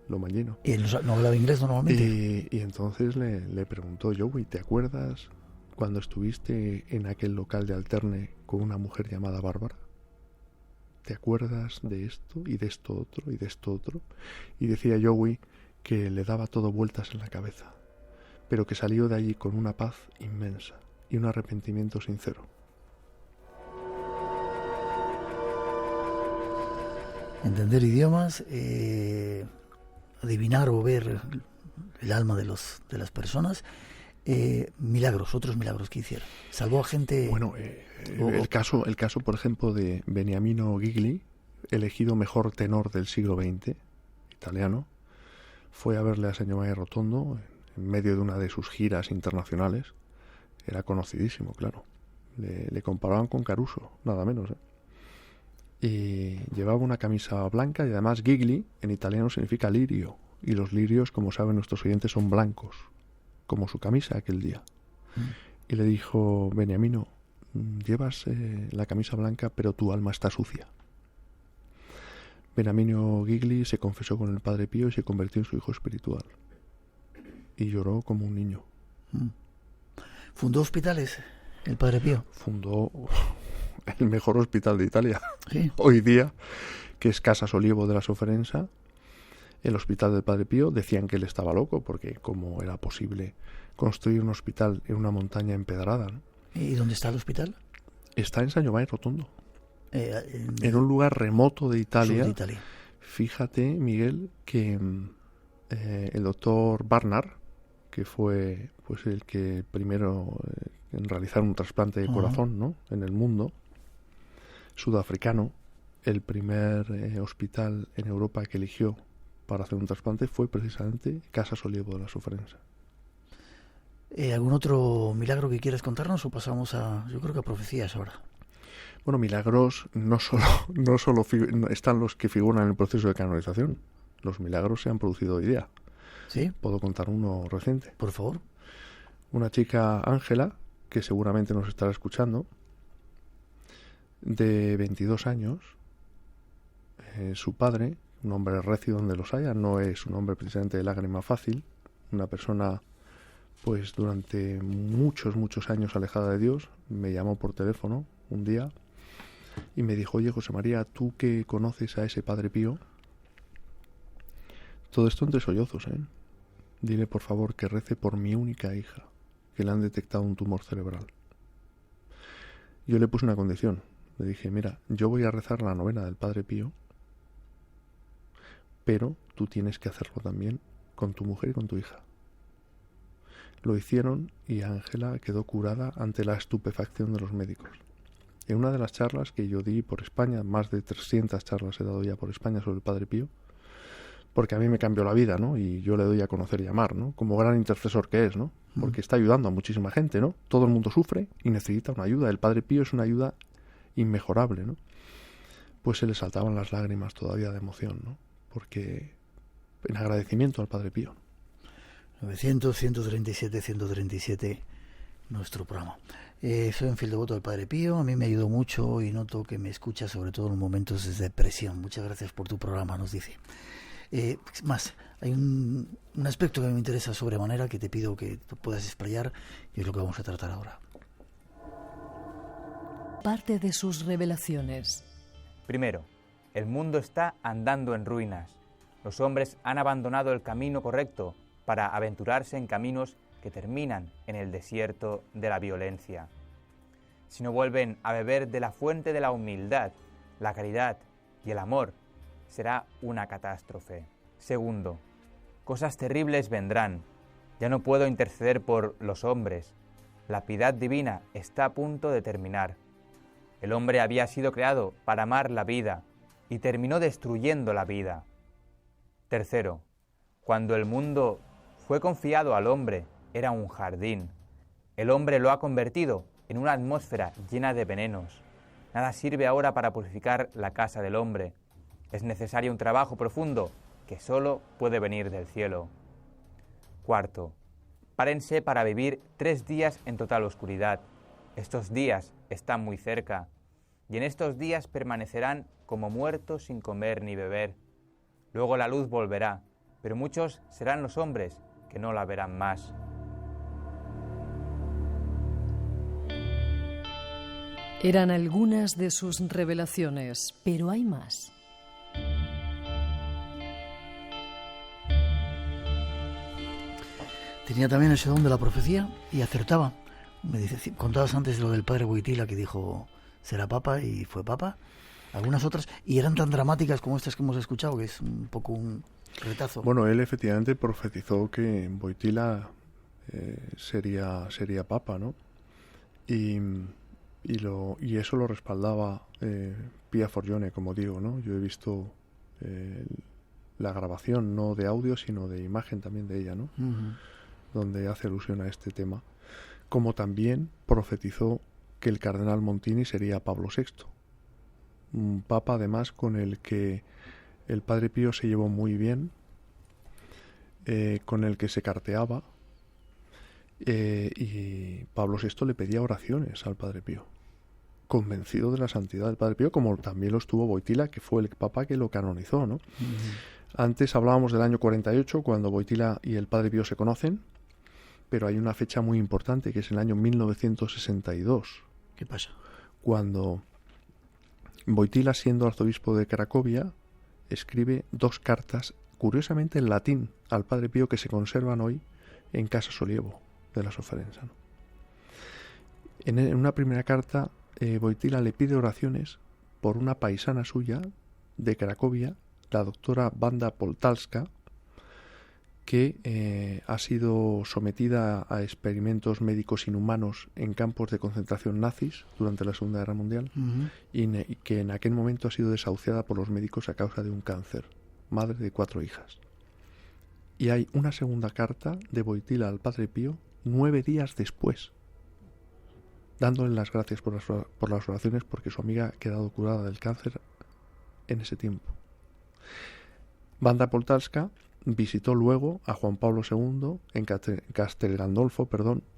Lomangino. ¿Y él no hablaba inglés normalmente? Y entonces le preguntó: Joey, ¿te acuerdas cuando estuviste en aquel local de alterne con una mujer llamada Bárbara? ¿Te acuerdas de esto y de esto otro y de esto otro? Y decía Joey que le daba todo vueltas en la cabeza, pero que salió de allí con una paz inmensa y un arrepentimiento sincero. Entender idiomas, adivinar o ver el alma de las personas, milagros, otros milagros que hicieron. Salvó a gente. Bueno, el caso, por ejemplo, de Beniamino Gigli, elegido mejor tenor del siglo XX, italiano, fue a verle a San Giovanni Rotondo en medio de una de sus giras internacionales. Era conocidísimo, claro. Le comparaban con Caruso, nada menos, Y llevaba una camisa blanca y además Gigli en italiano significa lirio. Y los lirios, como saben nuestros oyentes, son blancos, como su camisa aquel día. Y le dijo: Beniamino, llevas la camisa blanca, pero tu alma está sucia. Beniamino Gigli se confesó con el Padre Pío y se convirtió en su hijo espiritual. Y lloró como un niño. ¿Fundó hospitales el Padre Pío? Fundó el mejor hospital de Italia. ¿Sí? Hoy día, que es Casa Solivo de la Sofferenza, el hospital del Padre Pío. Decían que él estaba loco, porque cómo era posible construir un hospital en una montaña empedrada, ¿no? ¿Y dónde está el hospital? Está en San Giovanni Rotondo, en un lugar remoto de Italia. Sur de Italia. Fíjate, Miguel, que el doctor Barnard, que fue pues el que primero en realizar un trasplante de corazón, ¿no?, en el mundo, sudafricano, el primer hospital en Europa que eligió para hacer un trasplante fue precisamente Casa Solivo de la Sofferenza. ¿Algún otro milagro que quieras contarnos o pasamos yo creo que a profecías ahora? Bueno, milagros no solo están los que figuran en el proceso de canonización. Los milagros se han producido hoy día. ¿Sí? Puedo contar uno reciente. Por favor. Una chica, Ángela, que seguramente nos estará escuchando, de 22 años. Su padre, un hombre recio donde los haya, no es un hombre precisamente de lágrima fácil, una persona pues durante muchos años alejada de Dios, me llamó por teléfono un día y me dijo: oye, José María, tú que conoces a ese Padre Pío, todo esto entre sollozos, dile por favor que rece por mi única hija, que le han detectado un tumor cerebral. Yo le puse una condición, le dije: mira, yo voy a rezar la novena del Padre Pío, pero tú tienes que hacerlo también con tu mujer y con tu hija. Lo hicieron y Ángela quedó curada ante la estupefacción de los médicos. En una de las charlas que yo di por España, más de 300 charlas he dado ya por España sobre el Padre Pío, porque a mí me cambió la vida, ¿no? Y yo le doy a conocer y amar, ¿no? Como gran intercesor que es, ¿no? Porque está ayudando a muchísima gente, ¿no? Todo el mundo sufre y necesita una ayuda. El Padre Pío es una ayuda inmejorable, ¿no? Pues se le saltaban las lágrimas todavía de emoción, ¿no? Porque en agradecimiento al Padre Pío. 900-137-137, nuestro programa. Soy un fiel devoto del Padre Pío, a mí me ayudó mucho y noto que me escucha sobre todo en momentos de depresión. Muchas gracias por tu programa, nos dice. Más, hay un aspecto que me interesa sobremanera que te pido que tú puedas explayar y es lo que vamos a tratar ahora. Parte de sus revelaciones. Primero, el mundo está andando en ruinas. Los hombres han abandonado el camino correcto para aventurarse en caminos que terminan en el desierto de la violencia. Si no vuelven a beber de la fuente de la humildad, la caridad y el amor, será una catástrofe. Segundo, cosas terribles vendrán. Ya no puedo interceder por los hombres. La piedad divina está a punto de terminar. El hombre había sido creado para amar la vida y terminó destruyendo la vida. Tercero, cuando el mundo fue confiado al hombre, era un jardín. El hombre lo ha convertido en una atmósfera llena de venenos. Nada sirve ahora para purificar la casa del hombre. Es necesario un trabajo profundo que solo puede venir del cielo. Cuarto, párense para vivir 3 días en total oscuridad. Estos días están muy cerca, y en estos días permanecerán como muertos sin comer ni beber. Luego la luz volverá, pero muchos serán los hombres que no la verán más. Eran algunas de sus revelaciones, pero hay más. Tenía también ese don de la profecía y acertaba. Me dice, contabas antes lo del padre Wojtyla que dijo será papa y fue papa. Algunas otras, y eran tan dramáticas como estas que hemos escuchado, que es un poco un retazo. Bueno, él efectivamente profetizó que Wojtyla sería papa, ¿no? Y eso lo respaldaba Pia Forgione, como digo, ¿no? Yo he visto la grabación, no de audio, sino de imagen también de ella, ¿no? Uh-huh. Donde hace alusión a este tema. Como también profetizó que el cardenal Montini sería Pablo VI. Un papa además con el que el Padre Pío se llevó muy bien, con el que se carteaba, y Pablo VI le pedía oraciones al Padre Pío, convencido de la santidad del Padre Pío, como también lo estuvo Wojtyla, que fue el papa que lo canonizó, ¿no? Uh-huh. Antes hablábamos del año 48, cuando Wojtyla y el Padre Pío se conocen, pero hay una fecha muy importante, que es el año 1962. ¿Qué pasa? Cuando Wojtyla, siendo arzobispo de Cracovia, escribe 2 cartas, curiosamente en latín, al Padre Pío, que se conservan hoy en Casa Solievo de la Sofrenza, ¿no? En una primera carta, Wojtyla le pide oraciones por una paisana suya de Cracovia, la doctora Wanda Poltalska, que ha sido sometida a experimentos médicos inhumanos en campos de concentración nazis durante la Segunda Guerra Mundial, uh-huh. y que en aquel momento ha sido desahuciada por los médicos a causa de un cáncer, madre de 4 hijas. Y hay una segunda carta de Wojtyla al Padre Pío 9 días después, dándole las gracias por las oraciones, porque su amiga ha quedado curada del cáncer en ese tiempo. Wanda Poltalska visitó luego a Juan Pablo II en Castel Gandolfo,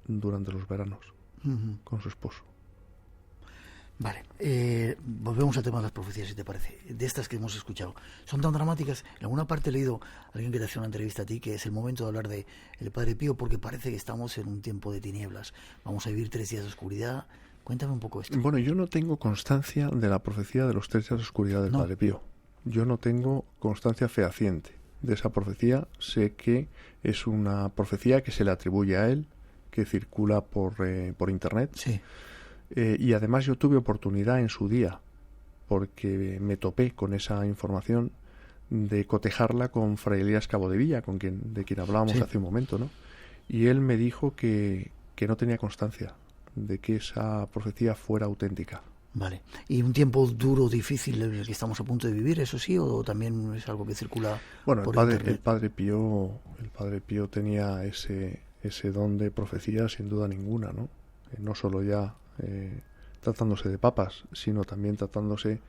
durante los veranos. con su esposo. Vale, volvemos al tema de las profecías, si te parece. De estas que hemos escuchado, son tan dramáticas. En alguna parte he leído a alguien que te hace una entrevista a ti que es el momento de hablar de el Padre Pío, porque parece que estamos en un tiempo de tinieblas. Vamos a vivir 3 días de oscuridad. Cuéntame un poco esto. Bueno, yo no tengo constancia de la profecía de los 3 días de oscuridad del Padre Pío. Yo no tengo constancia fehaciente de esa profecía. Sé que es una profecía que se le atribuye a él, que circula por internet. Sí. Y además yo tuve oportunidad en su día, porque me topé con esa información, de cotejarla con Fray Elías Cabodevilla, de quien hablábamos hace un momento, ¿no? Y él me dijo que no tenía constancia de que esa profecía fuera auténtica. Vale. ¿Y un tiempo duro, difícil, el que estamos a punto de vivir, eso sí, o también es algo que circula por internet? El Padre Pío tenía ese don de profecía sin duda ninguna, ¿no? No solo ya tratándose de papas, sino también tratándose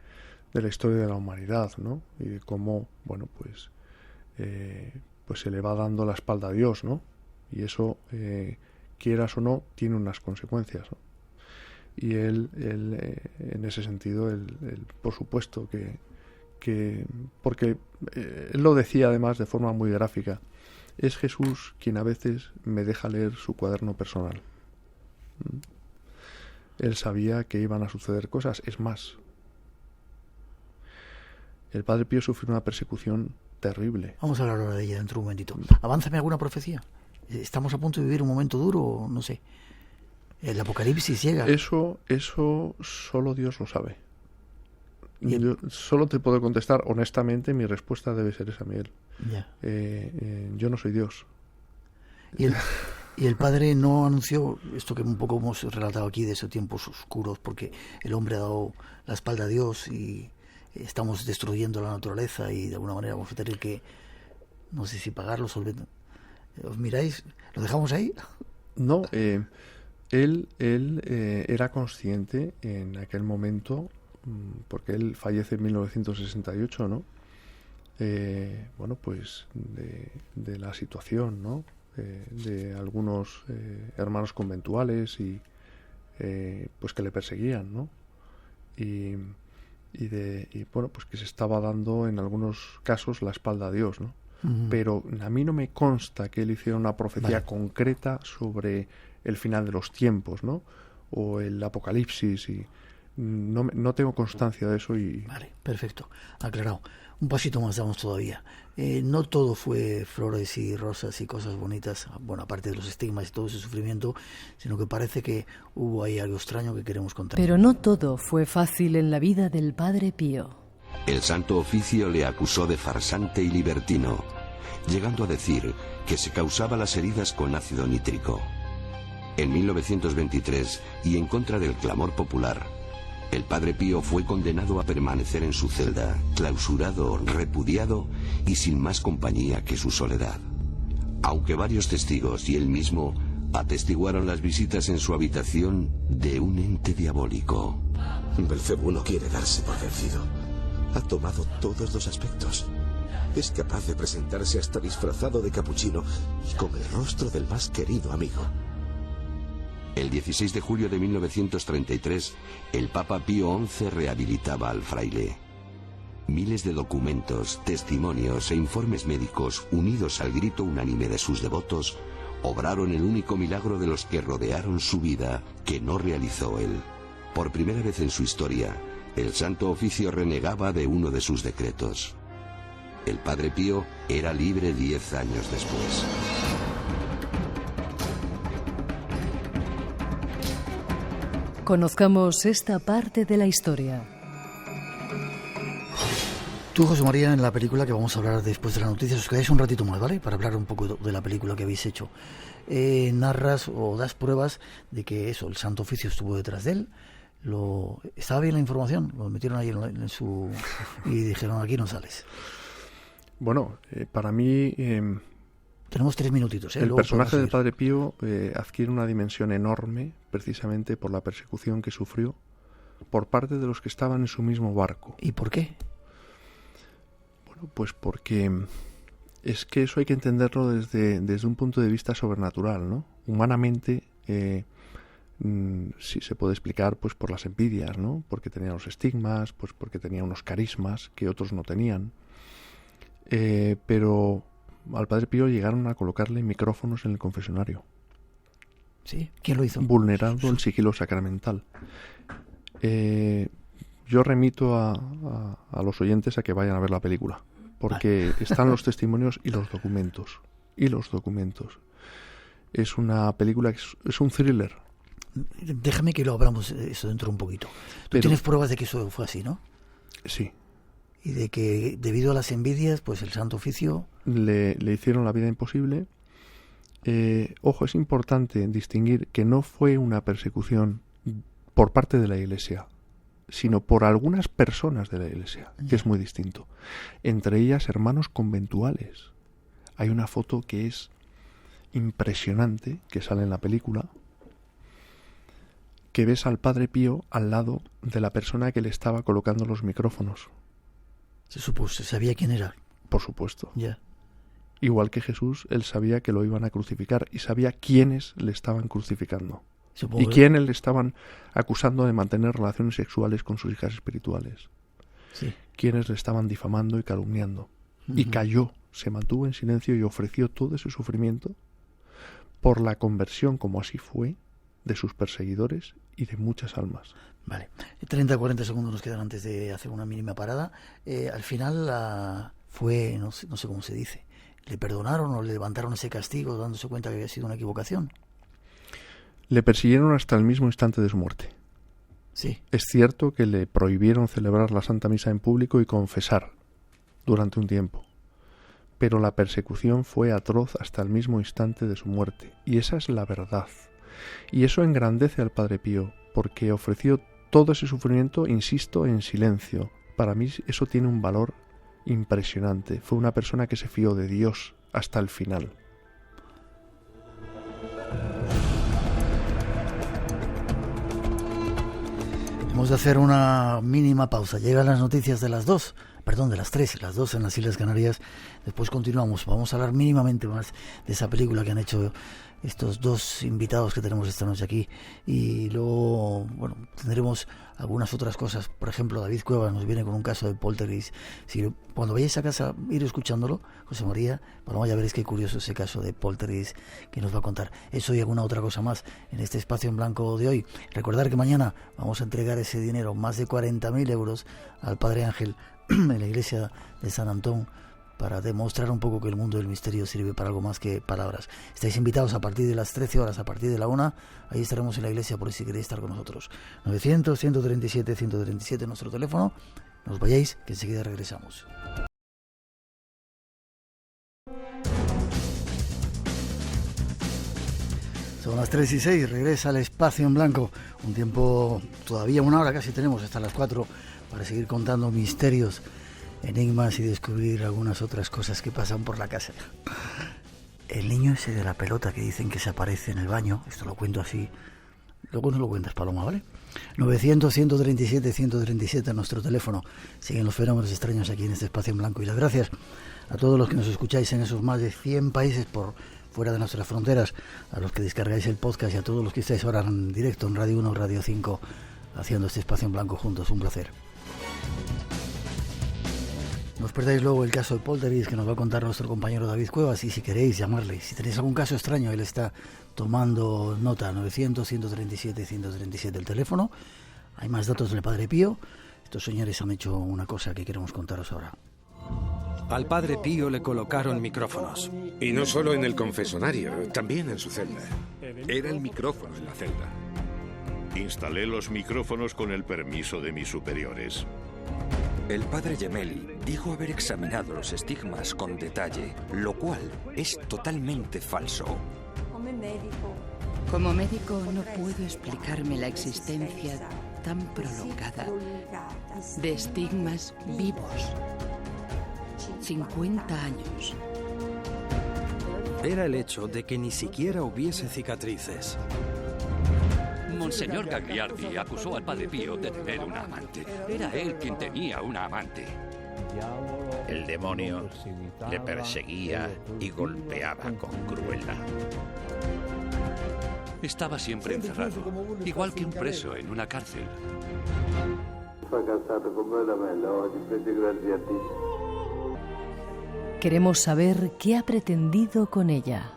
de la historia de la humanidad, ¿no? Y de cómo, bueno, pues se le va dando la espalda a Dios, ¿no? Y eso, quieras o no, tiene unas consecuencias, ¿no? Y él en ese sentido, él por supuesto que porque él lo decía además de forma muy gráfica, es Jesús quien a veces me deja leer su cuaderno personal. Él sabía que iban a suceder cosas. Es más, el Padre Pío sufrió una persecución terrible. Vamos a hablar ahora de ella dentro de un momentito. Avánzame alguna profecía. ¿Estamos a punto de vivir un momento duro? No sé. ¿El apocalipsis llega? Eso solo Dios lo sabe. Yo solo te puedo contestar honestamente, mi respuesta debe ser esa, Miguel. Ya. Yo no soy Dios. Y el Padre no anunció esto que un poco hemos relatado aquí de esos tiempos oscuros, porque el hombre ha dado la espalda a Dios y estamos destruyendo la naturaleza y de alguna manera vamos a tener que, no sé si pagarlo, solventar. ¿Os miráis? ¿Lo dejamos ahí? No, él era consciente en aquel momento, porque él fallece en 1968, ¿no? Bueno, pues de la situación, ¿no? De algunos hermanos conventuales y pues que le perseguían, ¿no? Y bueno, pues que se estaba dando en algunos casos la espalda a Dios, ¿no? Pero a mí no me consta que él hiciera una profecía concreta sobre el final de los tiempos, ¿no? O el apocalipsis, y no tengo constancia de eso. Vale, perfecto, aclarado. Un pasito más damos todavía. No todo fue flores y rosas y cosas bonitas, bueno, aparte de los estigmas y todo ese sufrimiento, sino que parece que hubo ahí algo extraño que queremos contar. Pero no todo fue fácil en la vida del Padre Pío. El Santo Oficio le acusó de farsante y libertino, llegando a decir que se causaba las heridas con ácido nítrico. En 1923, y en contra del clamor popular, el Padre Pío fue condenado a permanecer en su celda, clausurado, repudiado y sin más compañía que su soledad. Aunque varios testigos y él mismo atestiguaron las visitas en su habitación de un ente diabólico. Belcebú no quiere darse por vencido. Ha tomado todos los aspectos. Es capaz de presentarse hasta disfrazado de capuchino y con el rostro del más querido amigo. El 16 de julio de 1933, el Papa Pío XI rehabilitaba al fraile. Miles de documentos, testimonios e informes médicos, unidos al grito unánime de sus devotos, obraron el único milagro de los que rodearon su vida, que no realizó él. Por primera vez en su historia, el Santo Oficio renegaba de uno de sus decretos. El Padre Pío era libre 10 años después. Conozcamos esta parte de la historia. Tú, José María, en la película que vamos a hablar después de las noticias, os quedáis un ratito más, ¿vale? Para hablar un poco de la película que habéis hecho. Narras o das pruebas de que eso, el Santo Oficio estuvo detrás de él. ¿Estaba bien la información? Lo metieron ahí en su... y dijeron, aquí no sales. Bueno, para mí... Tenemos 3 minutitos. El personaje del Padre Pío adquiere una dimensión enorme precisamente por la persecución que sufrió por parte de los que estaban en su mismo barco. ¿Y por qué? Bueno, pues porque es que eso hay que entenderlo desde un punto de vista sobrenatural, ¿no? Humanamente sí se puede explicar pues por las envidias, ¿no? Porque tenía los estigmas, pues porque tenía unos carismas que otros no tenían. Pero al Padre Pío llegaron a colocarle micrófonos en el confesionario. ¿Sí? ¿Quién lo hizo? Vulnerando el sigilo sacramental. Yo remito a los oyentes a que vayan a ver la película, porque están los testimonios y los documentos. Es una película que es un thriller. Déjame que lo hablamos eso dentro un poquito. Tú tienes pruebas de que eso fue así, ¿no? Sí. Y de que debido a las envidias, pues el Santo Oficio... Le hicieron la vida imposible. Ojo, es importante distinguir que no fue una persecución por parte de la Iglesia, sino por algunas personas de la Iglesia, que es muy distinto. Entre ellas, hermanos conventuales. Hay una foto que es impresionante, que sale en la película, que ves al Padre Pío al lado de la persona que le estaba colocando los micrófonos. Se sabía quién era. Por supuesto. Ya. Igual que Jesús, él sabía que lo iban a crucificar y sabía quiénes le estaban crucificando. Y quiénes le estaban acusando de mantener relaciones sexuales con sus hijas espirituales. Sí. Quiénes le estaban difamando y calumniando. Y calló, se mantuvo en silencio y ofreció todo ese sufrimiento por la conversión, como así fue, de sus perseguidores y de muchas almas. Vale, 30 o 40 segundos nos quedan antes de hacer una mínima parada. Al final fue, no sé cómo se dice, ¿le perdonaron o le levantaron ese castigo dándose cuenta que había sido una equivocación? Le persiguieron hasta el mismo instante de su muerte. Sí. Es cierto que le prohibieron celebrar la Santa Misa en público y confesar durante un tiempo, pero la persecución fue atroz hasta el mismo instante de su muerte, y esa es la verdad. Y eso engrandece al Padre Pío, porque ofreció todo ese sufrimiento, insisto, en silencio. Para mí eso tiene un valor impresionante. Fue una persona que se fió de Dios hasta el final. Hemos de hacer una mínima pausa. Llegan las noticias de las 2, de las 3, las 2 en las Islas Canarias. Después continuamos. Vamos a hablar mínimamente más de esa película que han hecho estos dos invitados que tenemos esta noche aquí. Y luego, bueno, tendremos algunas otras cosas. Por ejemplo, David Cuevas nos viene con un caso de poltergeist. Si cuando vayáis a casa, ir escuchándolo, José María, Paloma, ya veréis qué curioso ese caso de poltergeist que nos va a contar. Eso y alguna otra cosa más en este espacio en blanco de hoy. Recordar que mañana vamos a entregar ese dinero, más de 40.000 euros, al Padre Ángel en la iglesia de San Antón, para demostrar un poco que el mundo del misterio sirve para algo más que palabras. Estáis invitados a partir de las 13 horas, a partir de la 1, ahí estaremos en la iglesia por si queréis estar con nosotros. 900-137-137 nuestro teléfono. No os vayáis, que enseguida regresamos. Son las 3:06, regresa al Espacio en Blanco. Un tiempo, todavía una hora casi tenemos, hasta las 4, para seguir contando misterios, enigmas y descubrir algunas otras cosas que pasan por la casa. El niño ese de la pelota que dicen que se aparece en el baño, esto lo cuento así, luego no lo cuentas, Paloma, ¿vale? 900-137-137 nuestro teléfono. Siguen los fenómenos extraños aquí en este Espacio en Blanco. Y las gracias a todos los que nos escucháis en esos más de 100 países por fuera de nuestras fronteras, a los que descargáis el podcast y a todos los que estáis ahora en directo en Radio 1, Radio 5, haciendo este Espacio en Blanco juntos. Un placer. No os perdáis luego el caso de poltergeist que nos va a contar nuestro compañero David Cuevas, y si queréis llamarle, si tenéis algún caso extraño, él está tomando nota. 900-137-137 el teléfono. Hay más datos del Padre Pío. Estos señores han hecho una cosa que queremos contaros ahora. Al Padre Pío le colocaron micrófonos. Y no solo en el confesonario, también en su celda. Era el micrófono en la celda. Instalé los micrófonos con el permiso de mis superiores. El padre Gemelli dijo haber examinado los estigmas con detalle, lo cual es totalmente falso. Como médico no puedo explicarme la existencia tan prolongada de estigmas vivos. 50 años. Era el hecho de que ni siquiera hubiese cicatrices. Monseñor Gagliardi acusó al Padre Pío de tener una amante. Era él quien tenía una amante. El demonio le perseguía y golpeaba con crueldad. Estaba siempre encerrado, igual que un preso en una cárcel. Queremos saber qué ha pretendido con ella.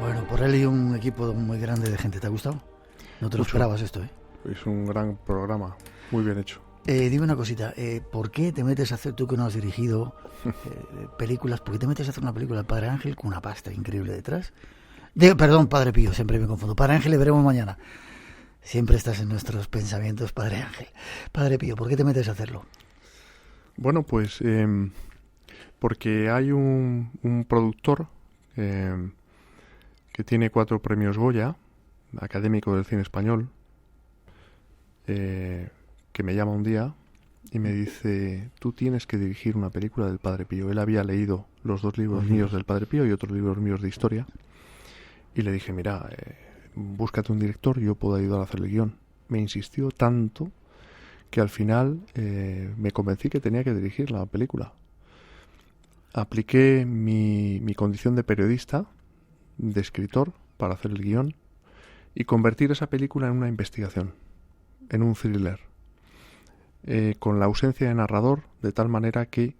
Bueno, por él y un equipo muy grande de gente. ¿Te ha gustado? No te lo esperabas esto, ¿eh? Es un gran programa, muy bien hecho. Dime una cosita, ¿por qué te metes a hacer, tú que no has dirigido películas, por qué te metes a hacer una película del Padre Ángel con una pasta increíble detrás? Perdón, Padre Pío, siempre me confundo. Padre Ángel le veremos mañana. Siempre estás en nuestros pensamientos, Padre Ángel. Padre Pío, ¿por qué te metes a hacerlo? Bueno, pues porque hay un productor que tiene 4 premios Goya, académico del cine español, que me llama un día y me dice: tú tienes que dirigir una película del Padre Pío. Él había leído los 2 libros míos del Padre Pío y otros libros míos de historia, y le dije: mira, búscate un director, yo puedo ayudar a hacer el guión. Me insistió tanto que al final me convencí que tenía que dirigir la película. Apliqué mi condición de periodista, de escritor, para hacer el guión y convertir esa película en una investigación, en un thriller, con la ausencia de narrador, de tal manera que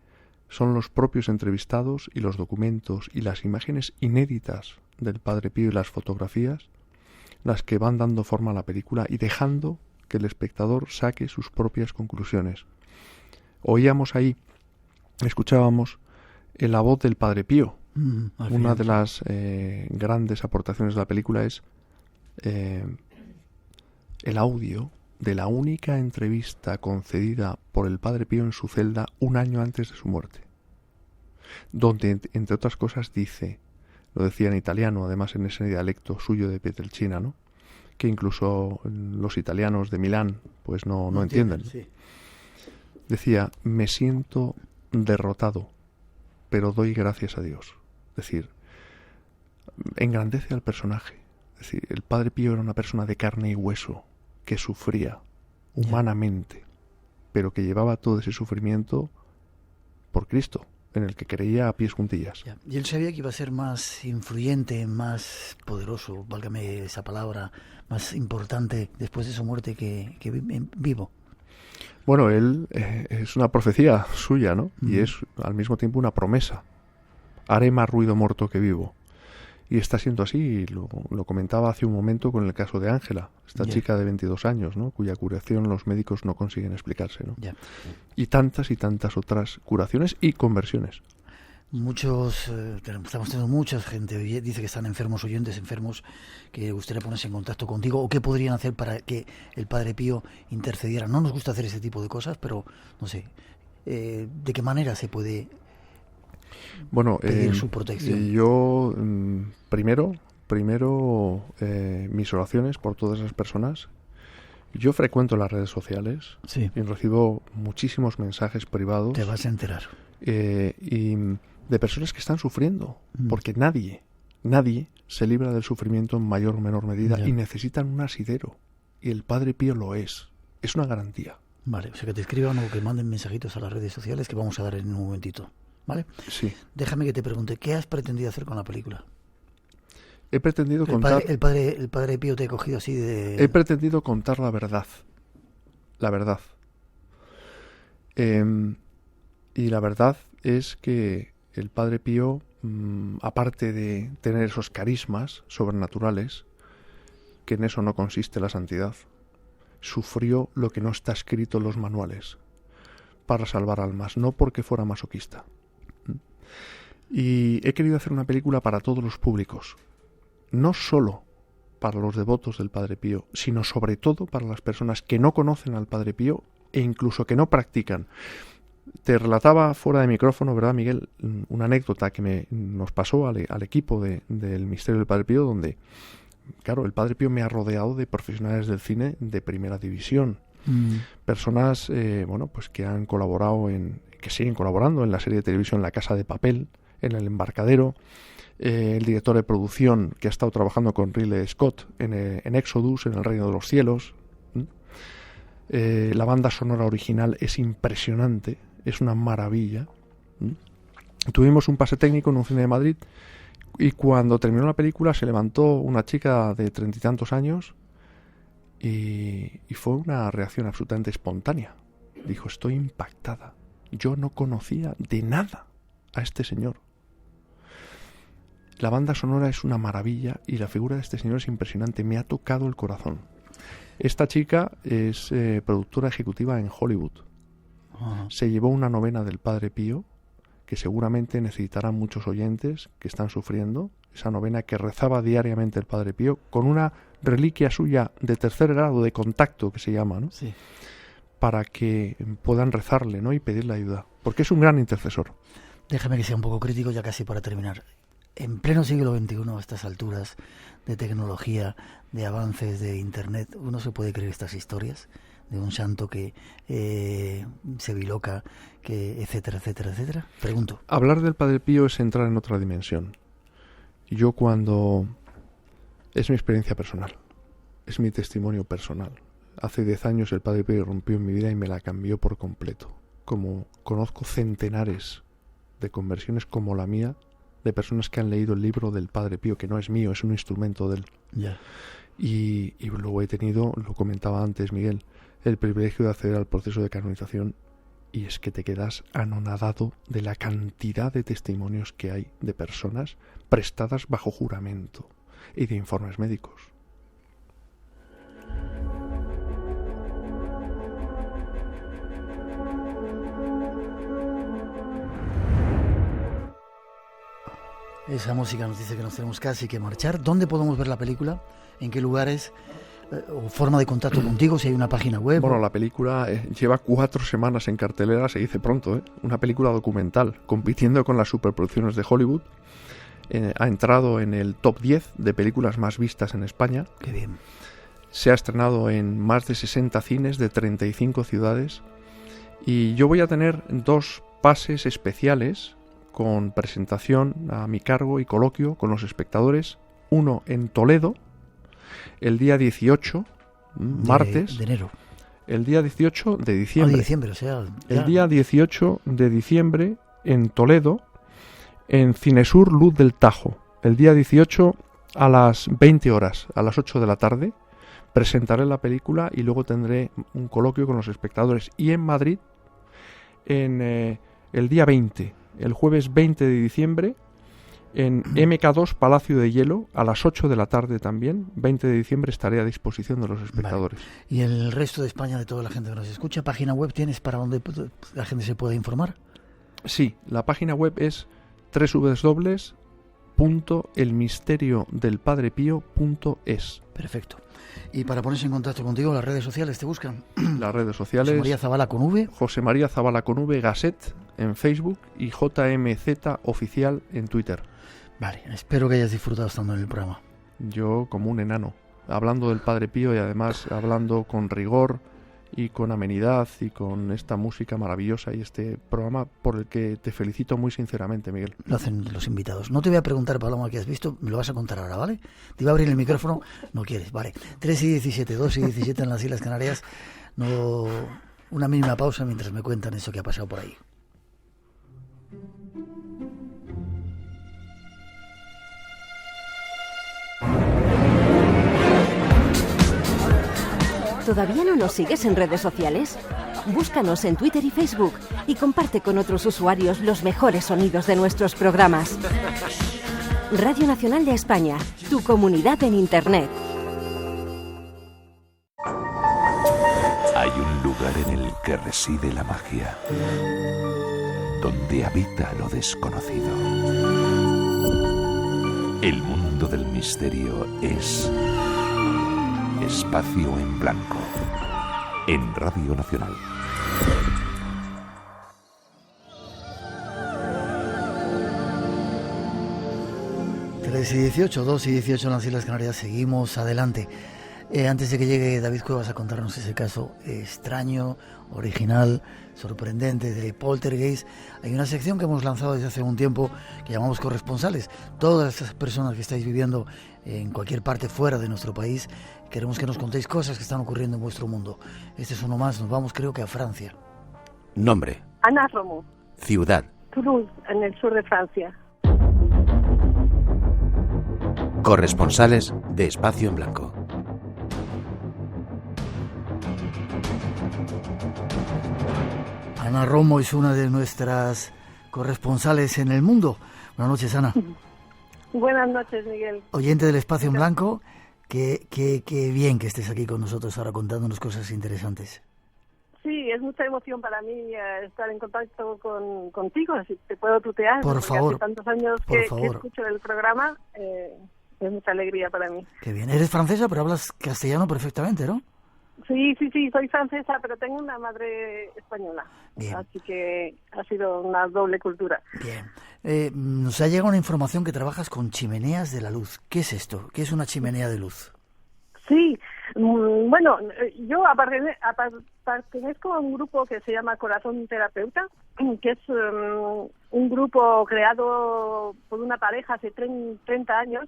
son los propios entrevistados y los documentos y las imágenes inéditas del Padre Pío y las fotografías las que van dando forma a la película y dejando que el espectador saque sus propias conclusiones. Oíamos ahí, escuchábamos la voz del Padre Pío. Una de las grandes aportaciones de la película es el audio de la única entrevista concedida por el Padre Pío en su celda un año antes de su muerte, donde, entre otras cosas, dice, lo decía en italiano, además en ese dialecto suyo de Pietrelcina, ¿no?, que incluso los italianos de Milán pues no entienden. Sí. Decía: me siento derrotado, pero doy gracias a Dios. Es decir, engrandece al personaje. Es decir, el Padre Pío era una persona de carne y hueso, que sufría humanamente, pero que llevaba todo ese sufrimiento por Cristo, en el que creía a pies juntillas. Y él sabía que iba a ser más influyente, más poderoso, válgame esa palabra, más importante después de su muerte que vivo. Bueno, él es una profecía suya, ¿no? Y es al mismo tiempo una promesa. Haré más ruido muerto que vivo. Y está siendo así, y lo comentaba hace un momento con el caso de Ángela, esta chica de 22 años, ¿no?, cuya curación los médicos no consiguen explicarse, ¿no? Y tantas otras curaciones y conversiones. Muchos, estamos teniendo mucha gente, dice que están oyentes enfermos, que gustaría ponerse en contacto contigo, o qué podrían hacer para que el Padre Pío intercediera. No nos gusta hacer ese tipo de cosas, pero no sé, ¿de qué manera se puede pedir su protección? Yo, primero mis oraciones por todas esas personas. Yo frecuento las redes sociales y recibo muchísimos mensajes privados. Te vas a enterar. Y de personas que están sufriendo, porque nadie se libra del sufrimiento en mayor o menor medida y necesitan un asidero. Y el Padre Pío lo es una garantía. Vale, o sea, que te escriban o que manden mensajitos a las redes sociales que vamos a dar en un momentito. ¿Vale? Sí. Déjame que te pregunte, ¿qué has pretendido hacer con la película? He pretendido contar... El padre Pío te ha cogido así de... He pretendido contar la verdad. La verdad. Y la verdad es que el Padre Pío, aparte de tener esos carismas sobrenaturales, que en eso no consiste la santidad, sufrió lo que no está escrito en los manuales para salvar almas, no porque fuera masoquista. Y he querido hacer una película para todos los públicos, no solo para los devotos del Padre Pío, sino sobre todo para las personas que no conocen al Padre Pío e incluso que no practican. Te relataba fuera de micrófono, ¿verdad, Miguel?, una anécdota que nos pasó al equipo del Misterio del Padre Pío, donde, claro, el Padre Pío me ha rodeado de profesionales del cine de primera división. Personas, pues que han colaborado que siguen colaborando en la serie de televisión La Casa de Papel, en El Embarcadero, el director de producción que ha estado trabajando con Ridley Scott en Exodus, en El Reino de los Cielos. La banda sonora original es impresionante, es una maravilla. Tuvimos un pase técnico en un cine de Madrid Y cuando terminó la película se levantó una chica de 30 y tantos años y fue una reacción absolutamente espontánea. Dijo, estoy impactada. Yo no conocía de nada a este señor. La banda sonora es una maravilla y la figura de este señor es impresionante. Me ha tocado el corazón. Esta chica es productora ejecutiva en Hollywood. Se llevó una novena del Padre Pío, que seguramente necesitarán muchos oyentes que están sufriendo, esa novena que rezaba diariamente el Padre Pío, con una reliquia suya de tercer grado de contacto, que se llama, ¿no? Sí. Para que puedan rezarle, ¿no? Y pedirle ayuda, porque es un gran intercesor. Déjame que sea un poco crítico ya casi para terminar. En pleno siglo XXI, a estas alturas de tecnología, de avances de Internet, ¿uno se puede creer estas historias? De un santo que se biloca, que etcétera, etcétera, etcétera. Pregunto. Hablar del Padre Pío es entrar en otra dimensión. Yo cuando... Es mi experiencia personal. Es mi testimonio personal. Hace 10 años el Padre Pío irrumpió en mi vida y me la cambió por completo. Como conozco centenares de conversiones como la mía, de personas que han leído el libro del Padre Pío, que no es mío, es un instrumento de él. Ya. Y luego he tenido, lo comentaba antes Miguel, el privilegio de acceder al proceso de canonización, y es que te quedas anonadado de la cantidad de testimonios que hay de personas prestadas bajo juramento y de informes médicos. Esa música nos dice que nos tenemos casi que marchar. ¿Dónde podemos ver la película? ¿En qué lugares? ¿O forma de contacto contigo? Si hay una página web. Bueno, la película lleva 4 semanas en cartelera, se dice pronto, una película documental, compitiendo con las superproducciones de Hollywood. Ha entrado en el top 10 de películas más vistas en España. Qué bien. Se ha estrenado en más de 60 cines de 35 ciudades. Y yo voy a tener 2 pases especiales con presentación a mi cargo y coloquio con los espectadores. Uno en Toledo, el día 18, martes. De enero. El día 18 de diciembre. Diciembre, o sea, ya. El día 18 de diciembre en Toledo, en Cinesur Luz del Tajo. El día 18 a las 20 horas, a las 8 de la tarde, presentaré la película y luego tendré un coloquio con los espectadores. Y en Madrid, en el día 20, el jueves 20 de diciembre, en MK2 Palacio de Hielo, a las 8 de la tarde también, 20 de diciembre, estaré a disposición de los espectadores. Vale. ¿Y el resto de España, de toda la gente que nos escucha, página web tienes para donde la gente se pueda informar? Sí, la página web es www.elmisteriodelpadrepío.es. Perfecto. Y para ponerse en contacto contigo, las redes sociales te buscan. Las redes sociales. José María Zabala con V. José María Zabala con V, Gasset en Facebook y JMZ Oficial en Twitter. Vale, espero que hayas disfrutado estando en el programa. Yo como un enano, hablando del Padre Pío y además hablando con rigor y con amenidad y con esta música maravillosa y este programa por el que te felicito muy sinceramente, Miguel. Lo hacen los invitados. No te voy a preguntar, Paloma, qué has visto, me lo vas a contar ahora, ¿vale? Te iba a abrir el micrófono, no quieres, vale. 3 y 17, 2 y 17 en las Islas Canarias. No, una mínima pausa mientras me cuentan eso que ha pasado por ahí. ¿Todavía no nos sigues en redes sociales? Búscanos en Twitter y Facebook y comparte con otros usuarios los mejores sonidos de nuestros programas. Radio Nacional de España, tu comunidad en Internet. Hay un lugar en el que reside la magia, donde habita lo desconocido. El mundo del misterio es Espacio en Blanco, en Radio Nacional. Tres y 18, 2 y 18 en las Islas Canarias, seguimos adelante. Antes de que llegue David Cuevas a contarnos ese caso extraño, original, sorprendente de Poltergeist, hay una sección que hemos lanzado desde hace un tiempo que llamamos Corresponsales. Todas esas personas que estáis viviendo en cualquier parte fuera de nuestro país, queremos que nos contéis cosas que están ocurriendo en vuestro mundo. Este es uno más, nos vamos creo que a Francia. Nombre. Ana Romo. Ciudad. Toulouse, en el sur de Francia. Corresponsales de Espacio en Blanco. Ana Romo es una de nuestras corresponsales en el mundo. Buenas noches, Ana. Buenas noches, Miguel. Oyente del Espacio en Blanco, qué bien que estés aquí con nosotros ahora contándonos cosas interesantes. Sí, es mucha emoción para mí estar en contacto contigo, si te puedo tutear. Por favor. Hace tantos años que escucho el programa, es mucha alegría para mí. Qué bien. Eres francesa, pero hablas castellano perfectamente, ¿no? Sí, soy francesa, pero tengo una madre española. Bien. Así que ha sido una doble cultura. Bien. Nos ha llegado una información que trabajas con chimeneas de la luz. ¿Qué es esto? ¿Qué es una chimenea de luz? Sí, bueno, yo pertenezco a un grupo que se llama Corazón Terapeuta, que es un grupo creado por una pareja hace 30 años.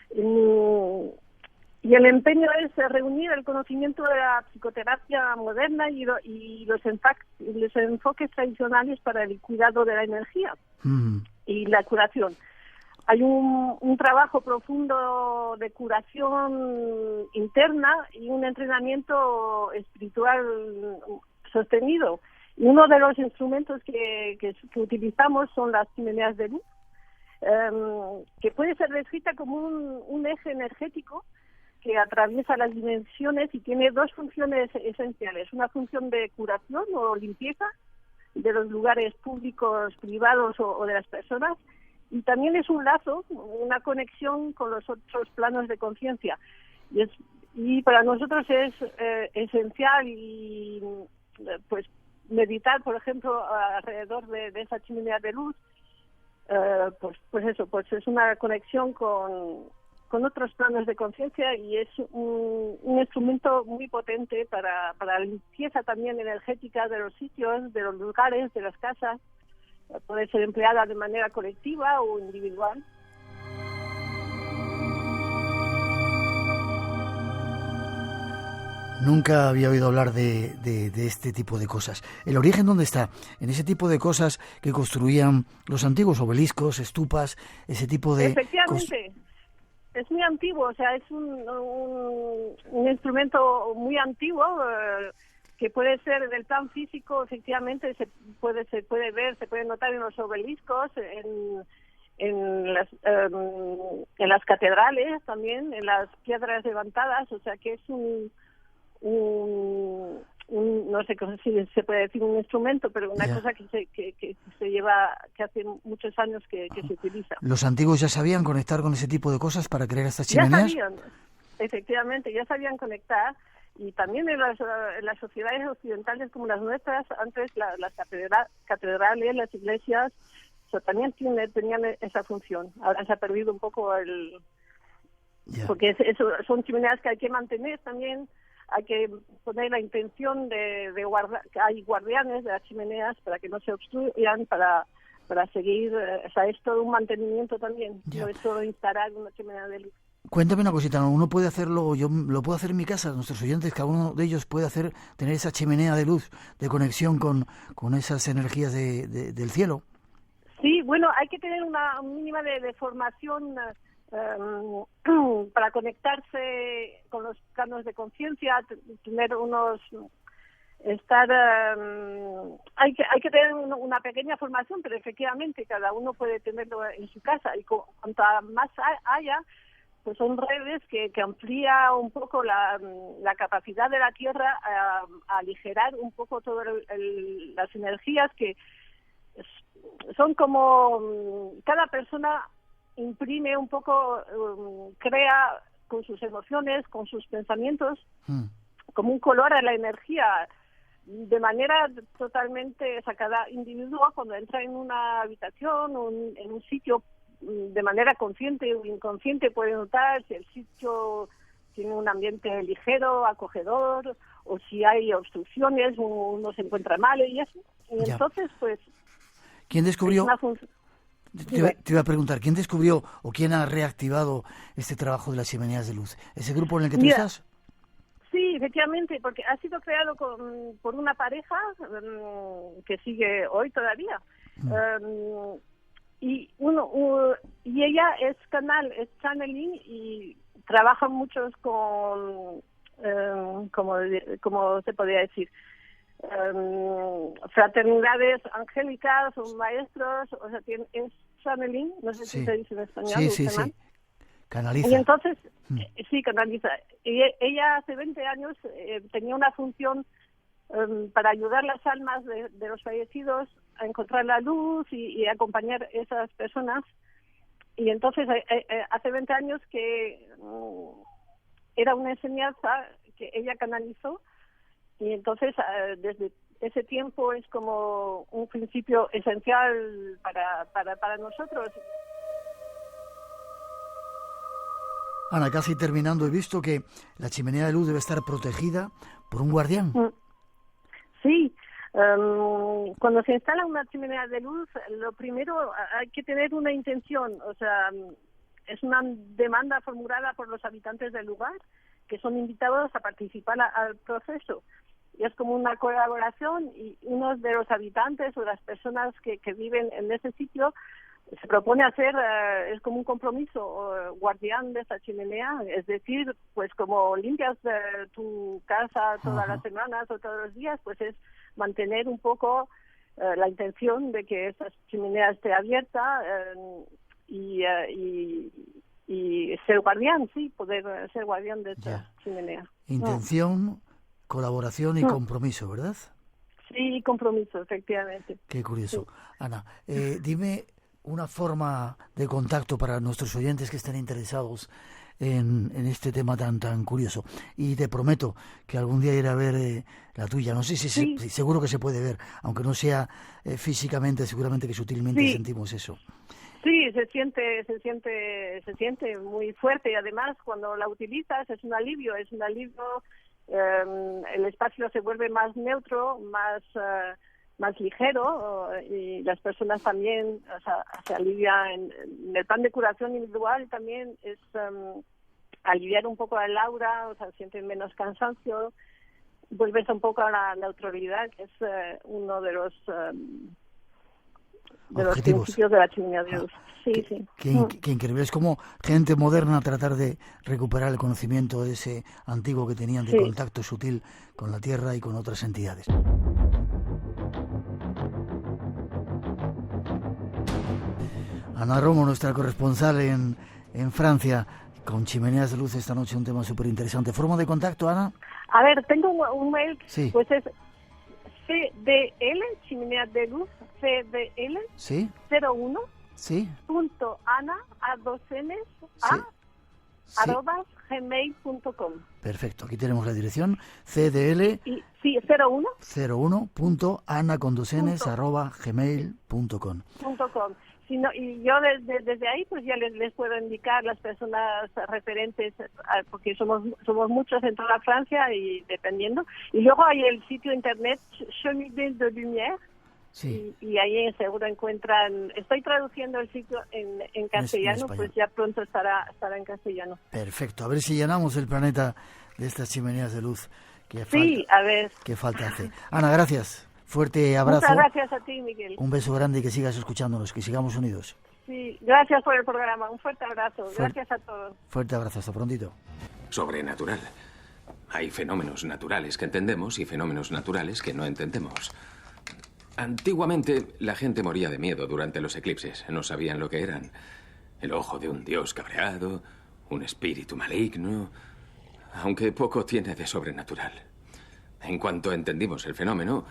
Y el empeño es reunir el conocimiento de la psicoterapia moderna y los enfoques tradicionales para el cuidado de la energía y la curación. Hay un trabajo profundo de curación interna y un entrenamiento espiritual sostenido. Y uno de los instrumentos que utilizamos son las chimeneas de luz, que puede ser descrita como un eje energético que atraviesa las dimensiones y tiene dos funciones esenciales. Una función de curación o limpieza de los lugares públicos, privados o de las personas, y también es un lazo, una conexión con los otros planos de conciencia. Y para nosotros es esencial y pues meditar, por ejemplo, alrededor de esa chimenea de luz, pues es una conexión con otros planos de conciencia y es un instrumento muy potente para la limpieza también energética de los sitios, de los lugares, de las casas. Puede ser empleada de manera colectiva o individual. Nunca había oído hablar de este tipo de cosas. ¿El origen dónde está? En ese tipo de cosas que construían los antiguos obeliscos, estupas, ese tipo de... Efectivamente. Es muy antiguo, o sea, es un instrumento muy antiguo que puede ser del plan físico, efectivamente, se puede ver, se puede notar en los obeliscos, en las catedrales también, en las piedras levantadas, o sea que es no sé si se puede decir un instrumento, pero una cosa que se lleva, que hace muchos años que se utiliza. ¿Los antiguos ya sabían conectar con ese tipo de cosas para crear estas chimeneas? Ya sabían, efectivamente, ya sabían conectar, y también en las sociedades occidentales como las nuestras, antes las catedrales, las iglesias, también tenían esa función. Ahora se ha perdido un poco porque son chimeneas que hay que mantener también. Hay que poner la intención de guardar, que hay guardianes de las chimeneas para que no se obstruyan, para seguir, o sea, es todo un mantenimiento también, no es solo instalar una chimenea de luz. Cuéntame una cosita, uno puede hacerlo, yo lo puedo hacer en mi casa, nuestros oyentes, cada uno de ellos puede tener esa chimenea de luz, de conexión con esas energías del cielo. Sí, bueno, hay que tener una mínima de formación para conectarse con los planos de conciencia, tener hay que tener una pequeña formación, pero efectivamente cada uno puede tenerlo en su casa, y cuanto más haya, pues son redes que amplía un poco la capacidad de la Tierra a aligerar un poco todas las energías que son como cada persona imprime un poco, crea con sus emociones, con sus pensamientos, como un color a la energía, de manera totalmente cada individuo cuando entra en una habitación o en un sitio, de manera consciente o inconsciente puede notar si el sitio tiene un ambiente ligero, acogedor, o si hay obstrucciones, uno se encuentra mal y eso. Y entonces, pues... ¿Quién descubrió? Te iba a preguntar, ¿quién descubrió o quién ha reactivado este trabajo de las chimeneas de luz? ¿Ese grupo en el que tú estás? Sí, efectivamente, porque ha sido creado por una pareja que sigue hoy todavía. y ella es channeling y trabaja muchos con, como se podría decir, fraternidades angélicas o maestros, o sea, es channeling, no sé si se dice en español. Sí. Canaliza. Y entonces, sí, canaliza. Y ella hace 20 años tenía una función para ayudar las almas de los fallecidos a encontrar la luz y acompañar a esas personas. Y entonces, hace 20 años que era una enseñanza que ella canalizó, y entonces desde ese tiempo es como un principio esencial para nosotros. Ana, casi terminando, he visto que la chimenea de luz debe estar protegida por un guardián. Sí, cuando se instala una chimenea de luz, lo primero hay que tener una intención, o sea, es una demanda formulada por los habitantes del lugar que son invitados a participar al proceso. Y es como una colaboración, y uno de los habitantes o las personas que viven en ese sitio se propone hacer, es como un compromiso, guardián de esa chimenea, es decir, pues como limpias tu casa todas las semanas o todos los días, pues es mantener un poco la intención de que esa chimenea esté abierta y ser guardián, sí, poder ser guardián de esa chimenea. Intención, colaboración y compromiso, ¿verdad? Sí, compromiso, efectivamente. Qué curioso. Sí. Ana, dime una forma de contacto para nuestros oyentes que estén interesados en este tema tan curioso. Y te prometo que algún día iré a ver la tuya. No sé si seguro que se puede ver, aunque no sea físicamente, seguramente que sutilmente sentimos eso. Sí, se siente muy fuerte, y además cuando la utilizas es un alivio, el espacio se vuelve más neutro, más ligero, y las personas también, o sea, se alivian en el plan de curación individual. También es aliviar un poco el aura, o sea, sienten menos cansancio, vuelves un poco a la neutralidad, que es uno de los principios de la chimenea de luz. Qué increíble. Es como gente moderna tratar de recuperar el conocimiento ese antiguo que tenían de contacto sutil con la tierra y con otras entidades. Ana Romo, nuestra corresponsal en Francia, con chimeneas de luz esta noche, un tema súper interesante. ¿Forma de contacto, Ana? A ver, tengo un mail, pues es CDL, chimenea de luz, CDL, 01, punto Ana, @gmail.com. Perfecto, aquí tenemos la dirección, CDL, 01.ana@gmail.com. Y yo desde ahí pues ya les puedo indicar las personas referentes, porque somos muchos en toda Francia y dependiendo. Y luego hay el sitio internet Cheminée de Lumière, y ahí seguro encuentran. Estoy traduciendo el sitio en castellano, pues ya pronto estará en castellano. Perfecto, a ver si llenamos el planeta de estas chimeneas de luz que falta hace. Ana, gracias. Fuerte abrazo. Muchas gracias a ti, Miguel. Un beso grande y que sigas escuchándonos, que sigamos unidos. Sí, gracias por el programa. Un fuerte abrazo. Gracias a todos. Fuerte abrazo, hasta prontito. Sobrenatural. Hay fenómenos naturales que entendemos y fenómenos naturales que no entendemos. Antiguamente la gente moría de miedo durante los eclipses. No sabían lo que eran. El ojo de un dios cabreado, un espíritu maligno, aunque poco tiene de sobrenatural. En cuanto entendimos el fenómeno,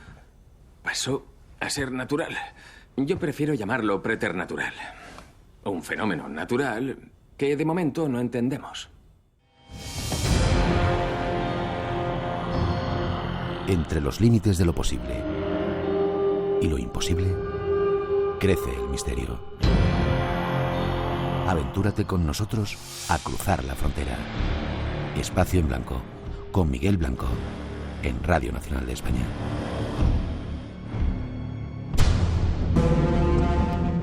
pasó a ser natural. Yo prefiero llamarlo preternatural. Un fenómeno natural que de momento no entendemos. Entre los límites de lo posible y lo imposible, crece el misterio. Aventúrate con nosotros a cruzar la frontera. Espacio en Blanco, con Miguel Blanco, en Radio Nacional de España.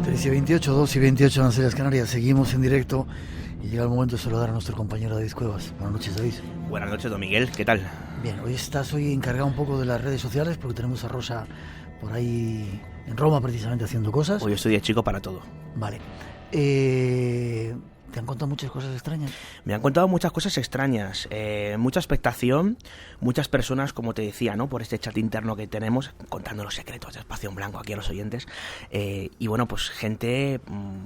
3:28, 2:28 en las Islas Canarias. Seguimos en directo y llega el momento de saludar a nuestro compañero David Cuevas. Buenas noches, David. Buenas noches, don Miguel. ¿Qué tal? Bien, hoy estás encargado un poco de las redes sociales porque tenemos a Rosa por ahí en Roma precisamente haciendo cosas. Pues yo estoy de chico para todo. Vale. ¿Te han contado muchas cosas extrañas? Me han contado muchas cosas extrañas, mucha expectación, muchas personas, como te decía, ¿no? Por este chat interno que tenemos, contando los secretos de Espacio en Blanco aquí a los oyentes. Y bueno, pues gente,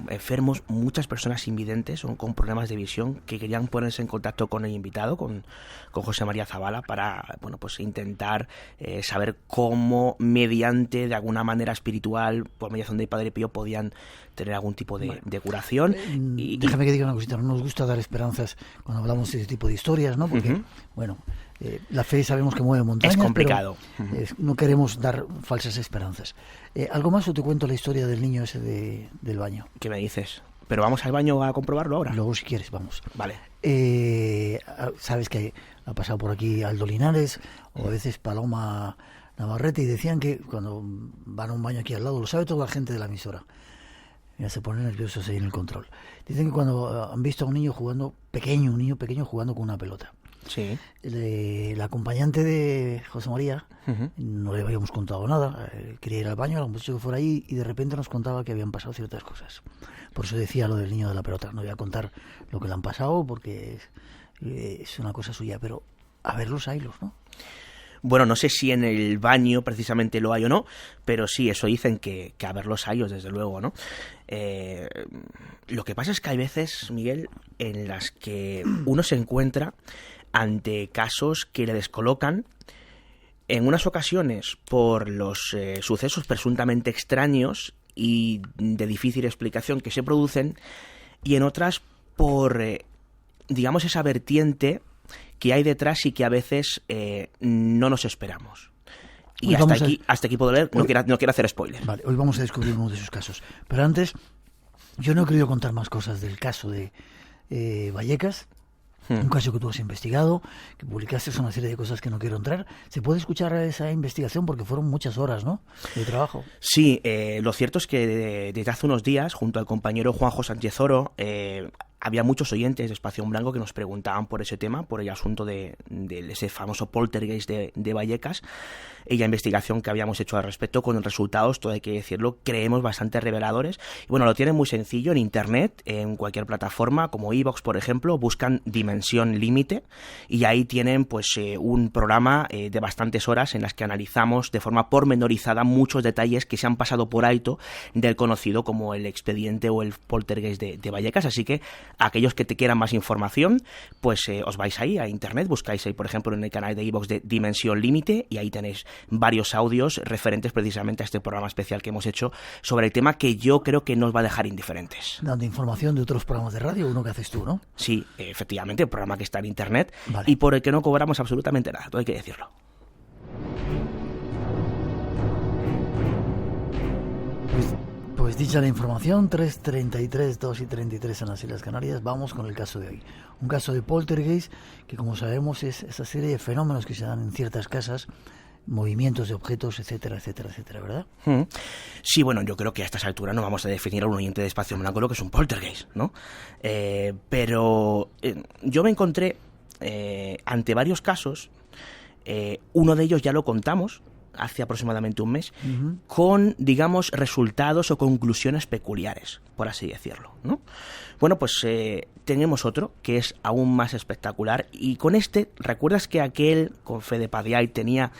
enfermos, muchas personas invidentes o con problemas de visión que querían ponerse en contacto con el invitado, con José María Zabala, para, bueno, pues intentar saber cómo, mediante, de alguna manera espiritual, por mediación de Padre Pío, podían tener algún tipo de curación. Déjame que diga una cosita, no nos gusta dar esperanzas cuando hablamos de ese tipo de historias, ¿no? Porque, bueno, la fe sabemos que mueve montañas. Es complicado. Pero no queremos dar falsas esperanzas. ¿Algo más o te cuento la historia del niño ese del baño? ¿Qué me dices? ¿Pero vamos al baño a comprobarlo ahora? Luego, si quieres, vamos. Vale. Sabes que ha pasado por aquí Aldo Linares o a veces Paloma Navarrete, y decían que cuando van a un baño aquí al lado, lo sabe toda la gente de la emisora. Mira, se ponen nerviosos ahí en el control. Dicen que cuando han visto a un niño jugando con una pelota. Sí. La acompañante de José María, no le habíamos contado nada, quería ir al baño, era un muchacho que fuera ahí, y de repente nos contaba que habían pasado ciertas cosas. Por eso decía lo del niño de la pelota. No voy a contar lo que le han pasado porque es una cosa suya, pero a verlos haylos, ¿no? Bueno, no sé si en el baño precisamente lo hay o no, pero sí, eso dicen que a ver los hayos, desde luego, ¿no? Lo que pasa es que hay veces, Miguel, en las que uno se encuentra ante casos que le descolocan, en unas ocasiones por los sucesos presuntamente extraños y de difícil explicación que se producen, y en otras por, digamos, esa vertiente que hay detrás y que a veces no nos esperamos. Y hasta aquí puedo leer, no quiero hacer spoiler. Vale, hoy vamos a descubrir uno de esos casos. Pero antes, yo no he querido contar más cosas del caso de Vallecas, un caso que tú has investigado, que publicaste una serie de cosas que no quiero entrar. ¿Se puede escuchar esa investigación? Porque fueron muchas horas, ¿no?, de trabajo. Sí, lo cierto es que desde hace unos días, junto al compañero Juanjo Sánchez Oro, había muchos oyentes de Espacio en Blanco que nos preguntaban por ese tema, por el asunto de ese famoso poltergeist de Vallecas, y la investigación que habíamos hecho al respecto, con resultados, todo hay que decirlo, creemos bastante reveladores. Y bueno, lo tienen muy sencillo en internet, en cualquier plataforma, como iVoox, por ejemplo, buscan Dimensión Límite, y ahí tienen pues un programa de bastantes horas en las que analizamos de forma pormenorizada muchos detalles que se han pasado por alto del conocido como el expediente o el poltergeist de Vallecas. Así que aquellos que te quieran más información, pues os vais ahí a internet, buscáis ahí, por ejemplo, en el canal de iVoox de Dimensión Límite, y ahí tenéis varios audios referentes precisamente a este programa especial que hemos hecho sobre el tema, que yo creo que nos va a dejar indiferentes. Dando información de otros programas de radio, uno que haces tú, ¿no? Sí, efectivamente, el programa que está en internet, vale, y por el que no cobramos absolutamente nada, todo hay que decirlo. Pues dicha la información, 3:33, 2:33 en las Islas Canarias, vamos con el caso de hoy. Un caso de poltergeist que, como sabemos, es esa serie de fenómenos que se dan en ciertas casas, movimientos de objetos, etcétera, etcétera, etcétera, ¿verdad? Sí, bueno, yo creo que a estas alturas no vamos a definir a un oyente de Espacio en Blanco lo que es un poltergeist, ¿no? Pero yo me encontré ante varios casos, uno de ellos ya lo contamos hace aproximadamente un mes, con, digamos, resultados o conclusiones peculiares, por así decirlo, ¿no? Bueno, pues tenemos otro que es aún más espectacular, y con este, ¿recuerdas que aquel con Fede Padial tenía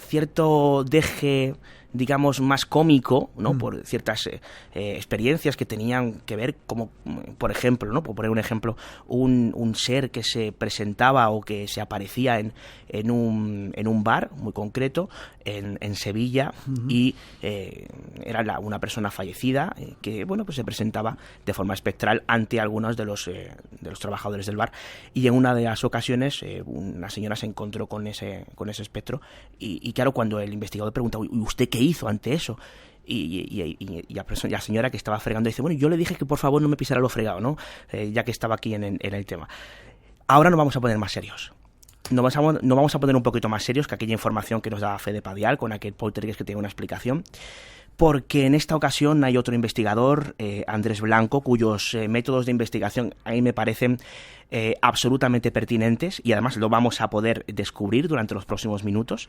cierto deje, digamos, más cómico, ¿no? Por ciertas experiencias que tenían que ver, como por ejemplo, ¿no?, por poner un ejemplo, un ser que se presentaba o que se aparecía en un bar muy concreto en Sevilla, y era una persona fallecida que, bueno, pues se presentaba de forma espectral ante algunos de los trabajadores del bar, y en una de las ocasiones una señora se encontró con ese espectro, y claro, cuando el investigador pregunta, ¿y usted qué hizo ante eso? Y la señora que estaba fregando dice, bueno, yo le dije que por favor no me pisara lo fregado, ¿no? Ya que estaba aquí en el tema. Ahora nos vamos a poner más serios. Nos vamos a poner un poquito más serios que aquella información que nos da Fede Padial con aquel poltergeist que tiene una explicación, porque en esta ocasión hay otro investigador, Andrés Blanco, cuyos métodos de investigación a mí me parecen absolutamente pertinentes y además lo vamos a poder descubrir durante los próximos minutos.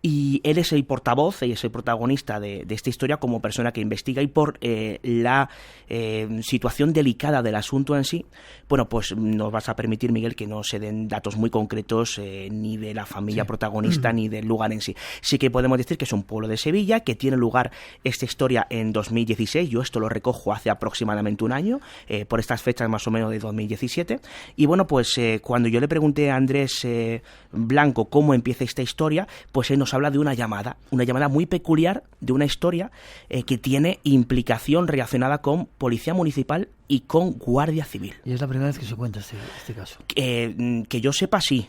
Y él es el portavoz y es el protagonista de esta historia como persona que investiga, y por la situación delicada del asunto en sí, bueno, pues nos vas a permitir, Miguel, que no se den datos muy concretos ni de la familia protagonista ni del lugar en sí. Sí que podemos decir que es un pueblo de Sevilla, que tiene lugar esta historia en 2016. Yo esto lo recojo hace aproximadamente un año, por estas fechas más o menos de 2017. Y bueno, pues cuando yo le pregunté a Andrés Blanco cómo empieza esta historia, pues él nos habla de una llamada muy peculiar, de una historia que tiene implicación relacionada con Policía Municipal y con Guardia Civil. Y es la primera vez que se cuenta este caso. Que yo sepa, sí.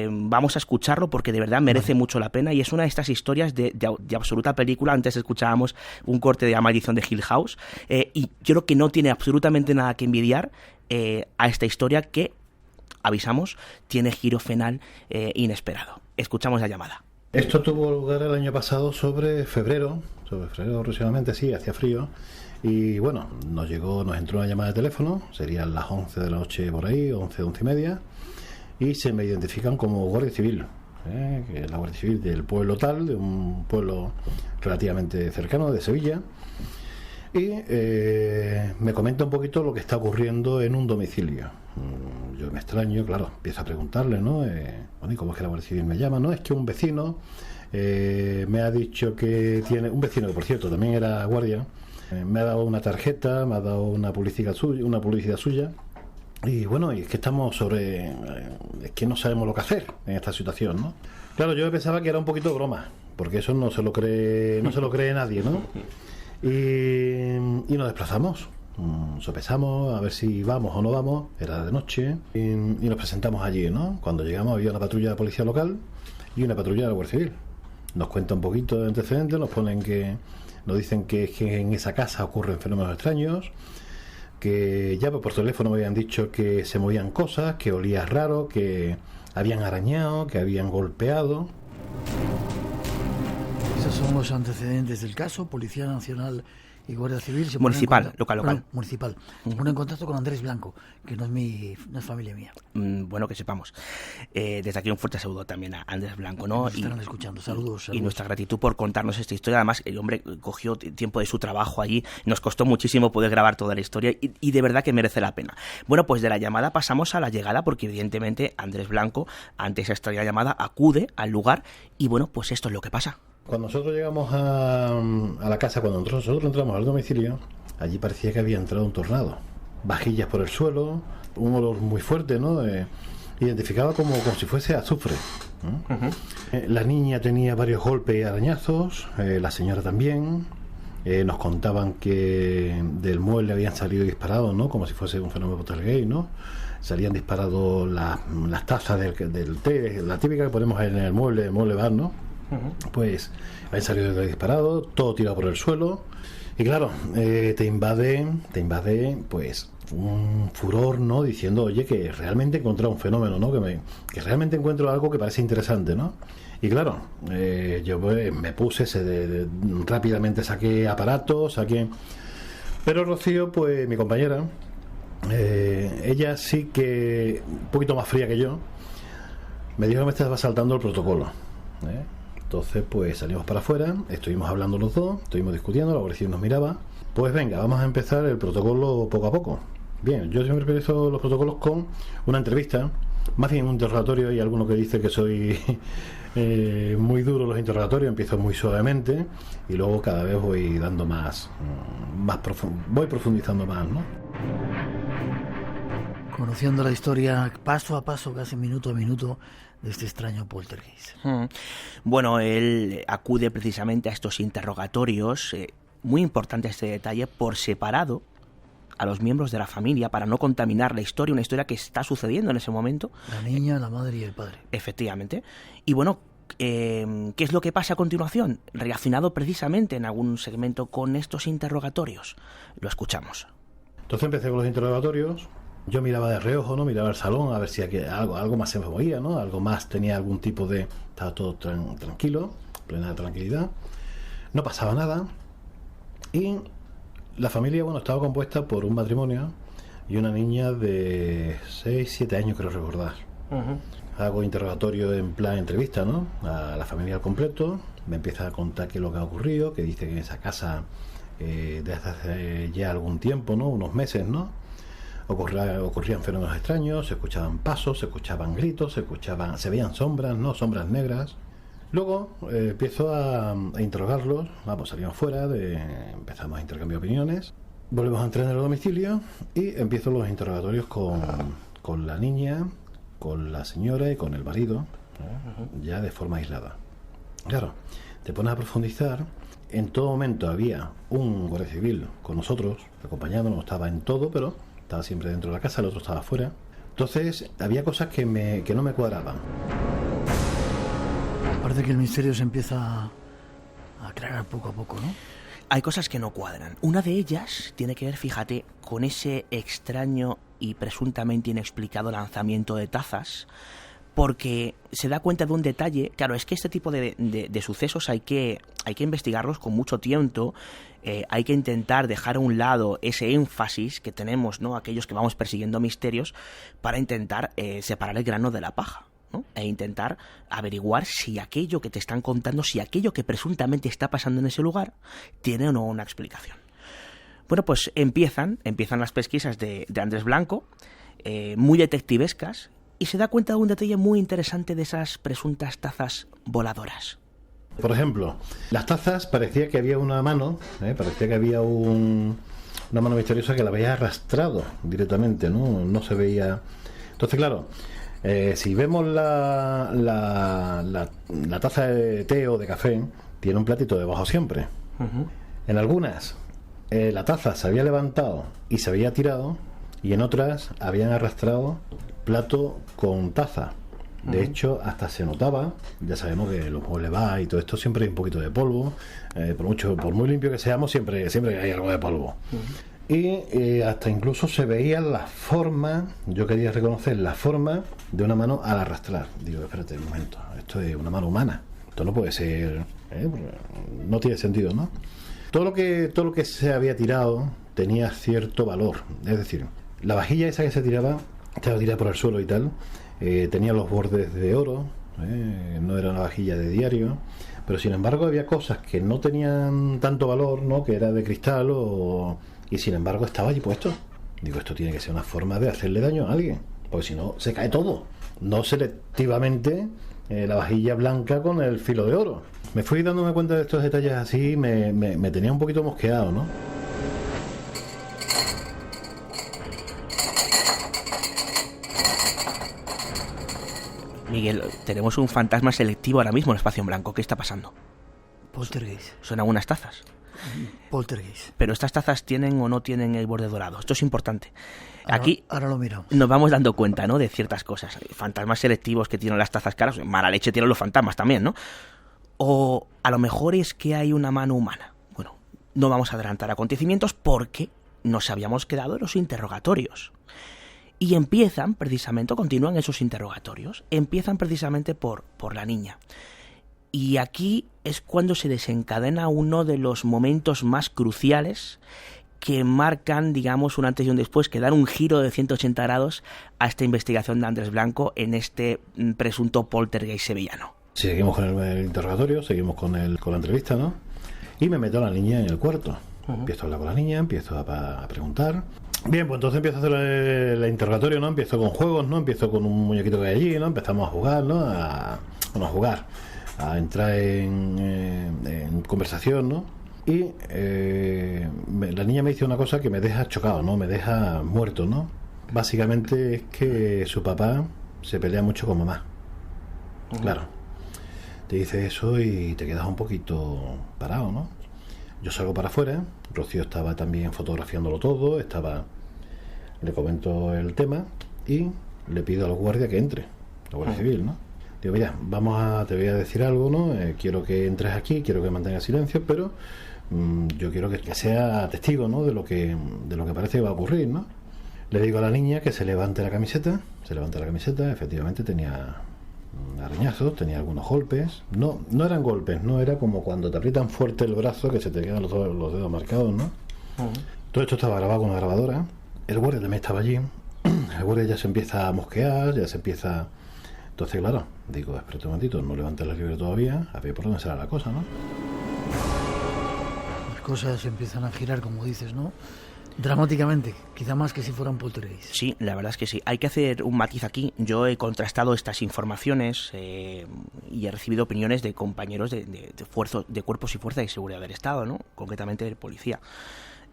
Vamos a escucharlo porque de verdad merece mucho la pena, y es una de estas historias de absoluta película. Antes escuchábamos un corte de La Maldición de Hill House, y yo creo que no tiene absolutamente nada que envidiar a esta historia que, avisamos, tiene giro final inesperado. Escuchamos la llamada. Esto tuvo lugar el año pasado sobre febrero aproximadamente, sí, hacía frío. Y bueno, nos entró una llamada de teléfono, serían las 11 de la noche por ahí, 11 y media, y se me identifican como Guardia Civil, que es la Guardia Civil del pueblo tal, de un pueblo relativamente cercano de Sevilla, y me comenta un poquito lo que está ocurriendo en un domicilio. Yo me extraño, claro, empiezo a preguntarle, ¿no? Bueno, ¿y cómo es que la Guardia Civil me llama? No, es que un vecino me ha dicho que tiene, un vecino que por cierto también era guardia, me ha dado una tarjeta, me ha dado una publicidad suya, y bueno, y es que estamos es que no sabemos lo que hacer en esta situación, ¿no? Claro, yo pensaba que era un poquito broma, porque eso no se lo cree nadie, ¿no? Y nos desplazamos, sopesamos a ver si vamos o no vamos, era de noche, y nos presentamos allí, ¿no? Cuando llegamos había una patrulla de policía local y una patrulla de la Guardia Civil. Nos cuenta un poquito de antecedentes, nos dicen que en esa casa ocurren fenómenos extraños, que ya por teléfono me habían dicho que se movían cosas, que olía raro, que habían arañado, que habían golpeado. Esos son los antecedentes del caso. Policía Nacional y Guardia Civil municipal, local. Municipal. Se pone en contacto con Andrés Blanco, que no es familia mía. Bueno, que sepamos. Desde aquí un fuerte saludo también a Andrés Blanco, ¿no? Nos estarán escuchando. Saludos. Y nuestra gratitud por contarnos esta historia. Además, el hombre cogió tiempo de su trabajo allí. Nos costó muchísimo poder grabar toda la historia y de verdad que merece la pena. Bueno, pues de la llamada pasamos a la llegada, porque evidentemente Andrés Blanco, ante esa extraña llamada, acude al lugar y bueno, pues esto es lo que pasa. Cuando nosotros llegamos a la casa, cuando nosotros entramos al domicilio, allí parecía que había entrado un tornado. Vajillas por el suelo, un olor muy fuerte, ¿no? Identificaba como si fuese azufre. La niña tenía varios golpes y arañazos, la señora también. Nos contaban que del mueble habían salido disparados, ¿no? Como si fuese un fenómeno poltergeist, ¿no? Salían disparados las tazas del té, la típica que ponemos en el mueble bar, ¿no? Pues habían salido disparados, todo tirado por el suelo. Y claro, te invade pues un furor, ¿no? Diciendo, oye, que realmente he encontrado un fenómeno, ¿no? Que realmente encuentro algo que parece interesante, ¿no? Y claro, yo me puse, rápidamente saqué aparatos, Pero Rocío, pues mi compañera, ella sí que, un poquito más fría que yo, me dijo que me estaba saltando el protocolo, Entonces, pues salimos para afuera, estuvimos hablando los dos, estuvimos discutiendo, la Guardia Civil nos miraba. Pues venga, vamos a empezar el protocolo poco a poco. Bien, yo siempre empiezo los protocolos con una entrevista, más bien un interrogatorio. Hay alguno que dice que soy muy duro los interrogatorios, empiezo muy suavemente y luego cada vez voy dando voy profundizando más, ¿no? Conociendo la historia paso a paso, casi minuto a minuto, de este extraño poltergeist. Bueno, él acude precisamente a estos interrogatorios, muy importante este detalle, por separado a los miembros de la familia para no contaminar la historia, una historia que está sucediendo en ese momento. La niña, la madre y el padre. Efectivamente. Y bueno, ¿qué es lo que pasa a continuación? Relacionado precisamente en algún segmento con estos interrogatorios. Lo escuchamos. Entonces empecé con los interrogatorios. Yo miraba de reojo, ¿no? Miraba el salón a ver si algo más se me movía, ¿no? Algo más tenía algún tipo de... Estaba todo tranquilo, plena tranquilidad. No pasaba nada. Y la familia, bueno, estaba compuesta por un matrimonio y una niña de 6-7 años, creo recordar. Hago interrogatorio en plan entrevista, ¿no? A la familia al completo. Me empieza a contar qué es lo que ha ocurrido, que dice que en esa casa desde hace ya algún tiempo, ¿no? Unos meses, ¿no? Ocurrían fenómenos extraños, se escuchaban pasos, se escuchaban gritos, se veían sombras, ¿no? Sombras negras. Luego empiezo a interrogarlos, salimos fuera, empezamos a intercambiar opiniones, volvemos a entrar en el domicilio y empiezo los interrogatorios con la niña, con la señora y con el marido, ya de forma aislada. Claro, te pones a profundizar. En todo momento había un guardia civil con nosotros, acompañándonos, estaba en todo, pero estaba siempre dentro de la casa, el otro estaba fuera. Entonces había cosas que no me cuadraban. Parece que el misterio se empieza a aclarar poco a poco, ¿no? Hay cosas que no cuadran. Una de ellas tiene que ver, fíjate, con ese extraño y presuntamente inexplicado lanzamiento de tazas, porque se da cuenta de un detalle. Claro, es que este tipo de sucesos hay que investigarlos con mucho tiempo. Hay que intentar dejar a un lado ese énfasis que tenemos, ¿no?, aquellos que vamos persiguiendo misterios, para intentar separar el grano de la paja, ¿no? E intentar averiguar si aquello que te están contando, si aquello que presuntamente está pasando en ese lugar, tiene o no una explicación. Bueno, pues empiezan las pesquisas de Andrés Blanco, muy detectivescas, y se da cuenta de un detalle muy interesante de esas presuntas tazas voladoras. Por ejemplo, las tazas parecía que había una mano, parecía que había una mano misteriosa que la había arrastrado directamente, no se veía. Entonces, claro, si vemos la taza de té o de café, tiene un platito debajo siempre. En algunas la taza se había levantado y se había tirado, y en otras habían arrastrado plato con taza. De hecho, hasta se notaba, ya sabemos que los muebles va y todo esto, siempre hay un poquito de polvo, por muy limpio que seamos, siempre hay algo de polvo. Y hasta incluso se veía la forma, yo quería reconocer la forma de una mano al arrastrar. Digo, espérate un momento, esto es una mano humana, esto no puede ser, no tiene sentido, ¿no? Todo lo que se había tirado tenía cierto valor, es decir, la vajilla esa que se tiraba, estaba tirada por el suelo y tal, tenía los bordes de oro, no era una vajilla de diario, pero sin embargo había cosas que no tenían tanto valor, ¿no?, que era de cristal, y sin embargo estaba allí puesto. Digo, esto tiene que ser una forma de hacerle daño a alguien, porque si no se cae todo, no selectivamente la vajilla blanca con el filo de oro. Me fui dándome cuenta de estos detalles así, me tenía un poquito mosqueado, ¿no? Miguel, tenemos un fantasma selectivo ahora mismo en Espacio en Blanco. ¿Qué está pasando? Poltergeist. Son algunas tazas. Poltergeist. Pero estas tazas tienen o no tienen el borde dorado. Esto es importante. Aquí ahora lo miramos. Nos vamos dando cuenta, ¿no?, de ciertas cosas. Fantasmas selectivos que tienen las tazas caras. Mala leche tienen los fantasmas también, ¿no? O a lo mejor es que hay una mano humana. Bueno, no vamos a adelantar acontecimientos porque nos habíamos quedado en los interrogatorios. Y continúan esos interrogatorios, empiezan precisamente por la niña. Y aquí es cuando se desencadena uno de los momentos más cruciales que marcan, digamos, un antes y un después, que dan un giro de 180 grados a esta investigación de Andrés Blanco en este presunto poltergeist sevillano. Seguimos con el interrogatorio, seguimos con la entrevista, ¿no? Y me meto a la niña en el cuarto. Empiezo a hablar con la niña, empiezo a preguntar. Bien, pues entonces empiezo a hacer el interrogatorio, ¿no? Empiezo con juegos, ¿no? Empiezo con un muñequito que hay allí, ¿no? Empezamos a jugar, ¿no? A entrar en conversación, ¿no? Y la niña me dice una cosa que me deja chocado, ¿no? Me deja muerto, ¿no? Básicamente es que su papá se pelea mucho con mamá. Claro. Te dice eso y te quedas un poquito parado, ¿no? Yo salgo para afuera, Rocío estaba también fotografiándolo todo, le comento el tema y le pido a los guardias que entre, la Guardia Civil, ¿no? Digo, mira, te voy a decir algo, ¿no? Quiero que entres aquí, quiero que mantengas silencio, pero yo quiero que sea testigo, ¿no?, de lo que parece que va a ocurrir, ¿no? Le digo a la niña que se levante la camiseta, efectivamente tenía arañazos, tenía algunos golpes. No eran golpes, no era como cuando te aprietan fuerte el brazo que se te quedan los dedos marcados, ¿no? Todo esto estaba grabado con una grabadora. El guardia también estaba allí. El guardia ya se empieza a mosquear, ya se empieza... Entonces, claro, digo, espérate un momentito, no levantes la libre todavía, a ver por dónde será la cosa, ¿no? Las cosas empiezan a girar, como dices, ¿no? Dramáticamente, quizá más que si fueran poltergeist. Sí, la verdad es que sí. Hay que hacer un matiz aquí. Yo he contrastado estas informaciones y he recibido opiniones de compañeros de cuerpos y fuerzas de seguridad del Estado, ¿no? Concretamente de policía.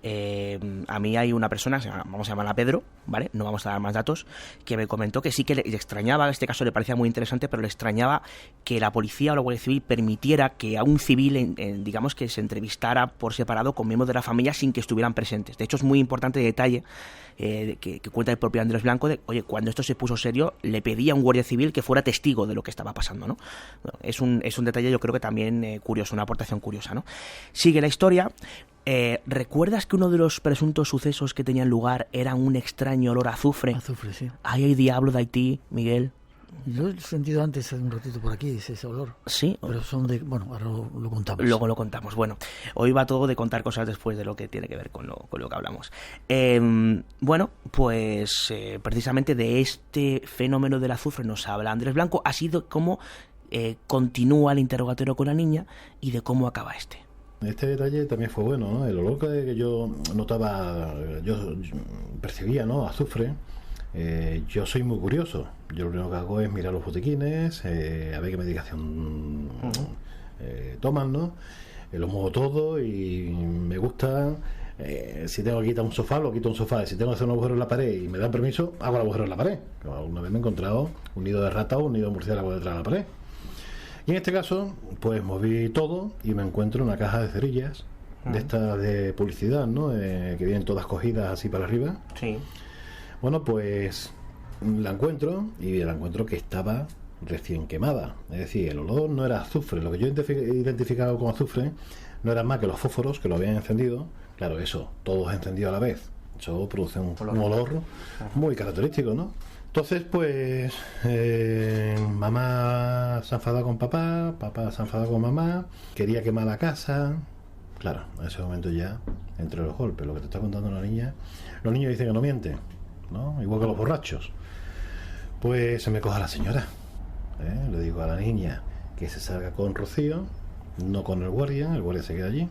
A mí hay una persona, vamos a llamarla Pedro, ¿vale? No vamos a dar más datos, que me comentó que sí que le extrañaba, este caso le parecía muy interesante, pero le extrañaba que la policía o la Guardia Civil permitiera que a un civil, digamos, que se entrevistara por separado con miembros de la familia sin que estuvieran presentes. De hecho, es muy importante el detalle que cuenta el propio Andrés Blanco de, oye, cuando esto se puso serio, le pedía a un guardia civil que fuera testigo de lo que estaba pasando, ¿no? Es un detalle, yo creo que también curioso, una aportación curiosa, ¿no? Sigue la historia. ¿Recuerdas que uno de los presuntos sucesos que tenían lugar era un extraño olor a azufre? Azufre, sí. Ahí hay diablo de Haití, Miguel. Yo he sentido antes un ratito por aquí ese olor. Sí. Pero son de... Bueno, ahora lo contamos. Luego lo contamos. Bueno, hoy va todo de contar cosas después de lo que tiene que ver con lo que hablamos. Bueno, pues precisamente de este fenómeno del azufre nos habla Andrés Blanco, así de cómo continúa el interrogatorio con la niña y de cómo acaba este. Este detalle también fue bueno, ¿no? El olor que yo notaba, yo percibía, ¿no? Azufre. Yo soy muy curioso. Yo lo primero que hago es mirar los botiquines, a ver qué medicación toman, ¿no? Lo muevo todo y me gusta. Si tengo que quitar un sofá, lo quito un sofá. Si tengo que hacer un agujero en la pared y me dan permiso, hago el agujero en la pared. Una vez me he encontrado un nido de rata o un nido de murciélago detrás de la pared. Y en este caso, pues moví todo y me encuentro una caja de cerillas de estas de publicidad, ¿no? Que vienen todas cogidas así para arriba. Sí. Bueno, pues la encuentro y la encuentro que estaba recién quemada. Es decir, el olor no era azufre. Lo que yo he identificado como azufre no era más que los fósforos que lo habían encendido. Claro, eso, todos encendidos a la vez. Eso produce un olor muy característico, ¿no? Entonces, pues, mamá se ha enfadado con papá, papá se ha enfadado con mamá, quería quemar la casa. Claro, en ese momento ya, entre los golpes, lo que te está contando la niña, los niños dicen que no mienten, ¿no? Igual que los borrachos. Pues se me coja la señora, le digo a la niña que se salga con Rocío, no con el guardia se queda allí.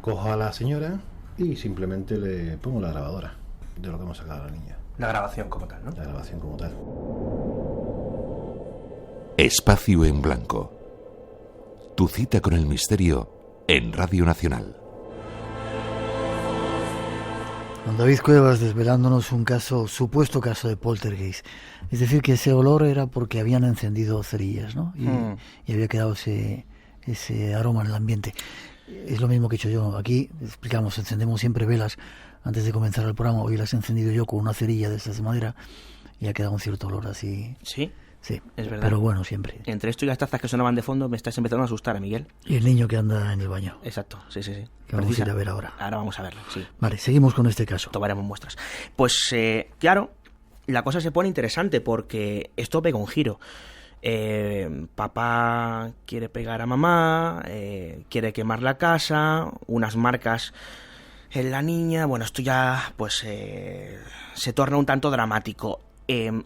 Cojo a la señora y simplemente le pongo la grabadora de lo que hemos sacado a la niña. La grabación como tal, ¿no? La grabación como tal. Espacio en Blanco. Tu cita con el misterio en Radio Nacional. Con David Cuevas desvelándonos un supuesto caso de poltergeist. Es decir, que ese olor era porque habían encendido cerillas, ¿no? Y había quedado ese aroma en el ambiente. Es lo mismo que he hecho yo. Aquí explicamos, encendemos siempre velas antes de comenzar el programa. Hoy las he encendido yo con una cerilla de estas de madera y ha quedado un cierto olor así. ¿Sí? Sí, es verdad. Pero bueno, siempre. Entre esto y las tazas que sonaban de fondo me estás empezando a asustar, Miguel. Y el niño que anda en el baño. Exacto, sí. Que vamos a ir a ver ahora. Ahora vamos a verlo, sí. Vale, seguimos con este caso. Tomaremos muestras. Pues, claro, la cosa se pone interesante porque esto pega un giro. Papá quiere pegar a mamá, quiere quemar la casa, unas marcas en la niña. Bueno, esto ya pues se torna un tanto dramático.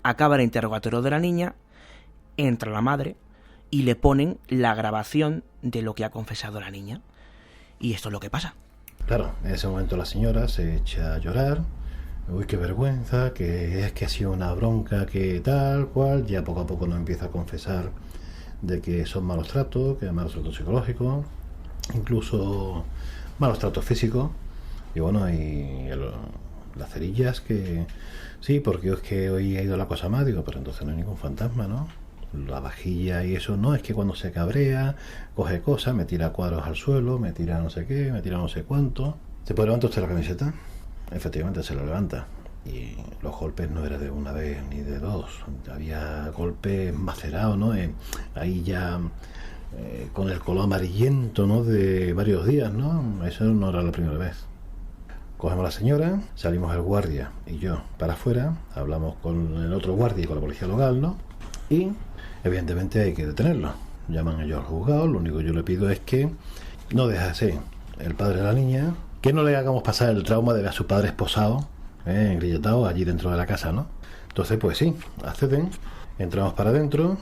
Acaba el interrogatorio de la niña, entra la madre y le ponen la grabación de lo que ha confesado la niña. Y esto es lo que pasa. Claro, en ese momento la señora se echa a llorar. Uy, qué vergüenza, que es que ha sido una bronca, que tal cual. Ya poco a poco nos empieza a confesar de que son malos tratos, que hay malos tratos psicológicos, incluso malos tratos físicos. Y bueno, las cerillas que... Sí, porque es que hoy ha ido la cosa más, digo, pero entonces no hay ningún fantasma, ¿no? La vajilla y eso, no, es que cuando se cabrea, coge cosas, me tira cuadros al suelo, me tira no sé qué, me tira no sé cuánto. ¿Se puede levantar usted la camiseta? Efectivamente se la levanta. Y los golpes no eran de una vez ni de dos. Había golpes macerados, ¿no? Ahí ya con el color amarillento, ¿no? De varios días, ¿no? Eso no era la primera vez. Cogemos a la señora, salimos el guardia y yo para afuera, hablamos con el otro guardia y con la policía local, ¿no? y evidentemente hay que detenerlo. Llaman ellos al juzgado, lo único que yo le pido es que no deje así el padre de la niña, que no le hagamos pasar el trauma de ver a su padre esposado, engrilletado allí dentro de la casa, ¿no? Entonces, pues sí, acceden, entramos para adentro,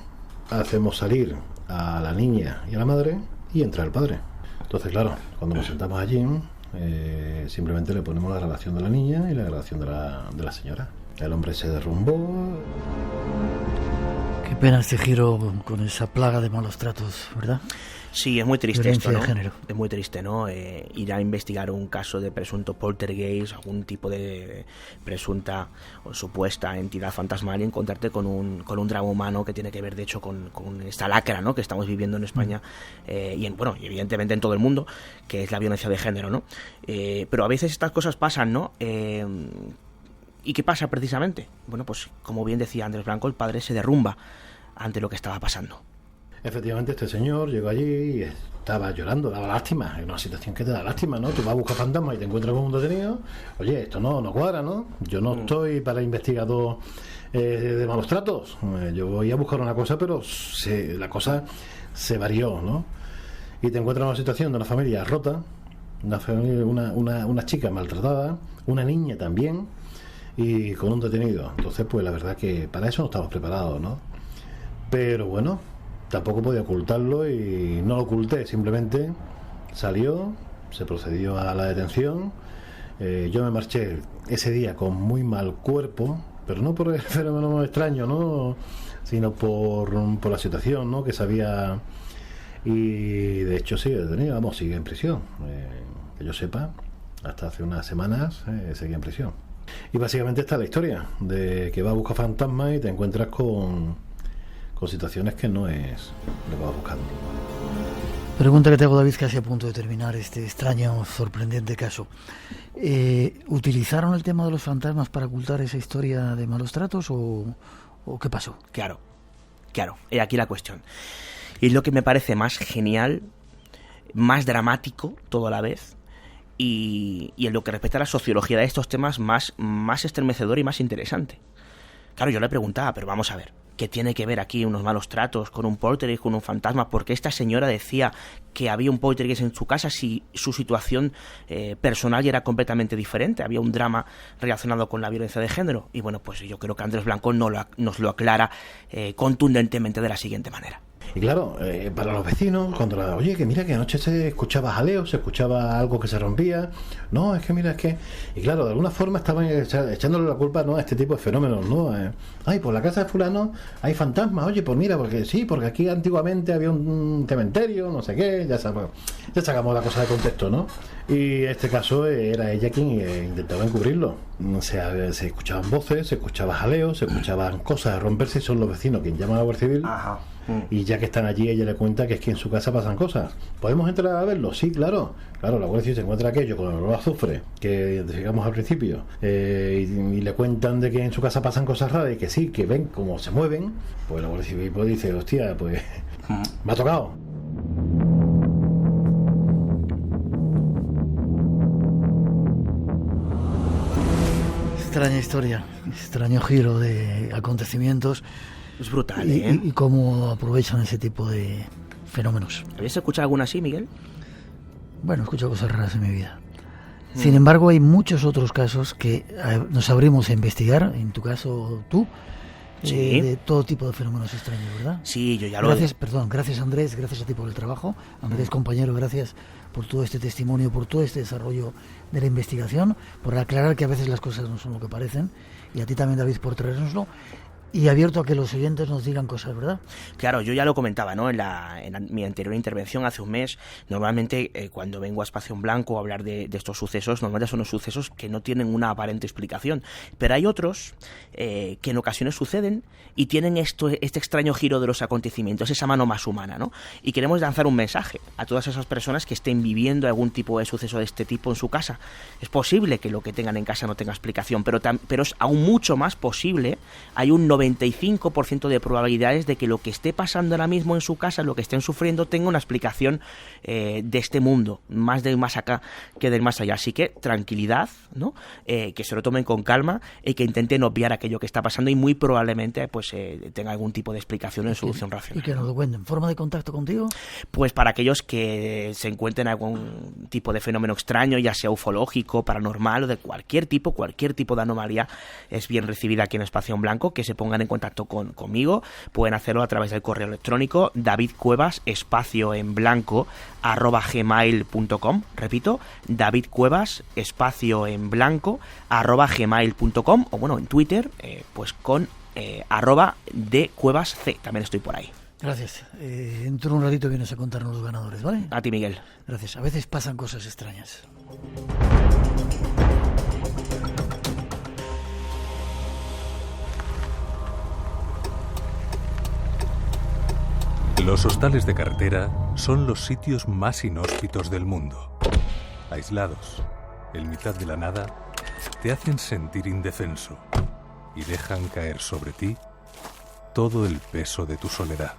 hacemos salir a la niña y a la madre y entra el padre. Entonces, claro, cuando nos sentamos allí, simplemente le ponemos la grabación de la niña y la grabación de la señora. El hombre se derrumbó. Qué pena este giro con esa plaga de malos tratos, ¿verdad? Sí, es muy triste Violencia esto, ¿no? de género. Es muy triste, ¿no? Ir a investigar un caso de presunto poltergeist, algún tipo de presunta o supuesta entidad fantasmal y encontrarte con un drama humano que tiene que ver, de hecho, con esta lacra, ¿no?, que estamos viviendo en España y evidentemente en todo el mundo, que es la violencia de género, ¿no? Pero a veces estas cosas pasan, ¿no? ¿Y qué pasa precisamente? Bueno, pues como bien decía Andrés Blanco, el padre se derrumba ante lo que estaba pasando. Efectivamente, este señor llegó allí y estaba llorando, daba lástima. Es una situación que te da lástima, ¿no? Tú vas a buscar fantasmas y te encuentras con un detenido. Oye, esto no cuadra, ¿no? Yo no estoy para investigador de malos tratos. Yo voy a buscar una cosa, pero la cosa se varió, ¿no? Y te encuentras en una situación de una familia rota, una chica maltratada, una niña también, y con un detenido. Entonces, pues la verdad que para eso no estamos preparados, ¿no? Pero bueno, tampoco podía ocultarlo y no lo oculté, simplemente salió, se procedió a la detención. Yo me marché ese día con muy mal cuerpo, pero no por el fenómeno extraño, ¿no?, sino por la situación, ¿no?, que sabía. Y de hecho sigue detenido, vamos, sigue en prisión, que yo sepa, hasta hace unas semanas seguía en prisión. Y básicamente está la historia de que vas a buscar fantasmas y te encuentras con situaciones que no es lo que vas buscando. Pregunta que te hago, David, casi a punto de terminar este extraño, sorprendente caso. ¿Utilizaron el tema de los fantasmas para ocultar esa historia de malos tratos o qué pasó? Claro, y aquí la cuestión. Y es lo que me parece más genial, más dramático todo a la vez, y en lo que respecta a la sociología de estos temas, más estremecedor y más interesante. Claro, yo le preguntaba, pero vamos a ver, ¿qué tiene que ver aquí unos malos tratos con un poltergeist, con un fantasma? ¿Por qué esta señora decía que había un poltergeist en su casa si su situación personal ya era completamente diferente? Había un drama relacionado con la violencia de género. Y bueno, pues yo creo que Andrés Blanco nos lo aclara contundentemente de la siguiente manera. Y claro, para los vecinos, cuando oye, que mira que anoche se escuchaba jaleo, se escuchaba algo que se rompía, no, es que mira, es que... Y claro, de alguna forma estaban echándole la culpa, ¿no?, a este tipo de fenómenos, ¿no? Ay, por la casa de fulano hay fantasmas, oye, pues mira, porque aquí antiguamente había un cementerio, no sé qué, ya sacamos la cosa de contexto, ¿no? Y en este caso era ella quien intentaba encubrirlo. Se escuchaban voces, se escuchaba jaleo, se escuchaban cosas a romperse, y son los vecinos quienes llaman a la Guardia Civil. Ajá. Y ya que están allí, ella le cuenta que es que en su casa pasan cosas. ¿Podemos entrar a verlo? Sí, claro. Claro, la Guardia Civil se encuentra aquello con el olor a azufre que identificamos al principio, y le cuentan de que en su casa pasan cosas raras y que sí, que ven cómo se mueven. Pues la Guardia Civil pues dice, hostia, pues me ha tocado. Extraña historia, extraño giro de acontecimientos. Es brutal, y cómo aprovechan ese tipo de fenómenos. ¿Habías escuchado alguna así, Miguel? Bueno, he escuchado cosas raras en mi vida. Sin embargo, hay muchos otros casos que nos abrimos a investigar, en tu caso tú, sí, de todo tipo de fenómenos extraños, ¿verdad? Sí, yo ya Gracias Andrés, gracias a ti por el trabajo. Andrés, compañero, gracias por todo este testimonio, por todo este desarrollo de la investigación, por aclarar que a veces las cosas no son lo que parecen, y a ti también, David, por traernoslo. Y abierto a que los oyentes nos digan cosas, ¿verdad? Claro, yo ya lo comentaba, ¿no? En mi anterior intervención hace un mes. Normalmente cuando vengo a Espacio en Blanco a hablar de estos sucesos, normalmente son los sucesos que no tienen una aparente explicación. Pero hay otros que en ocasiones suceden y tienen este extraño giro de los acontecimientos, esa mano más humana, ¿no? Y queremos lanzar un mensaje a todas esas personas que estén viviendo algún tipo de suceso de este tipo en su casa. Es posible que lo que tengan en casa no tenga explicación, pero es aún mucho más posible, hay un 99% 95% de probabilidades de que lo que esté pasando ahora mismo en su casa, lo que estén sufriendo, tenga una explicación de este mundo, más del más acá que del más allá. Así que tranquilidad, ¿no? Que se lo tomen con calma y que intenten obviar aquello que está pasando, y muy probablemente pues tenga algún tipo de explicación en solución racional. Y que nos lo cuenten. ¿Forma de contacto contigo? Pues para aquellos que se encuentren algún tipo de fenómeno extraño, ya sea ufológico, paranormal o de cualquier tipo de anomalía, es bien recibida aquí en Espacio en Blanco, que se pongan en contacto conmigo. Pueden hacerlo a través del correo electrónico davidcuevas_en_blanco@gmail.com. Repito, davidcuevas_en_blanco@gmail.com, o bueno, en Twitter, pues con @dcuevasc, también estoy por ahí. Gracias. Dentro de un ratito vienes a contarnos los ganadores, ¿vale? A ti, Miguel. Gracias. A veces pasan cosas extrañas. Los hostales de carretera son los sitios más inhóspitos del mundo. Aislados, en mitad de la nada, te hacen sentir indefenso y dejan caer sobre ti todo el peso de tu soledad.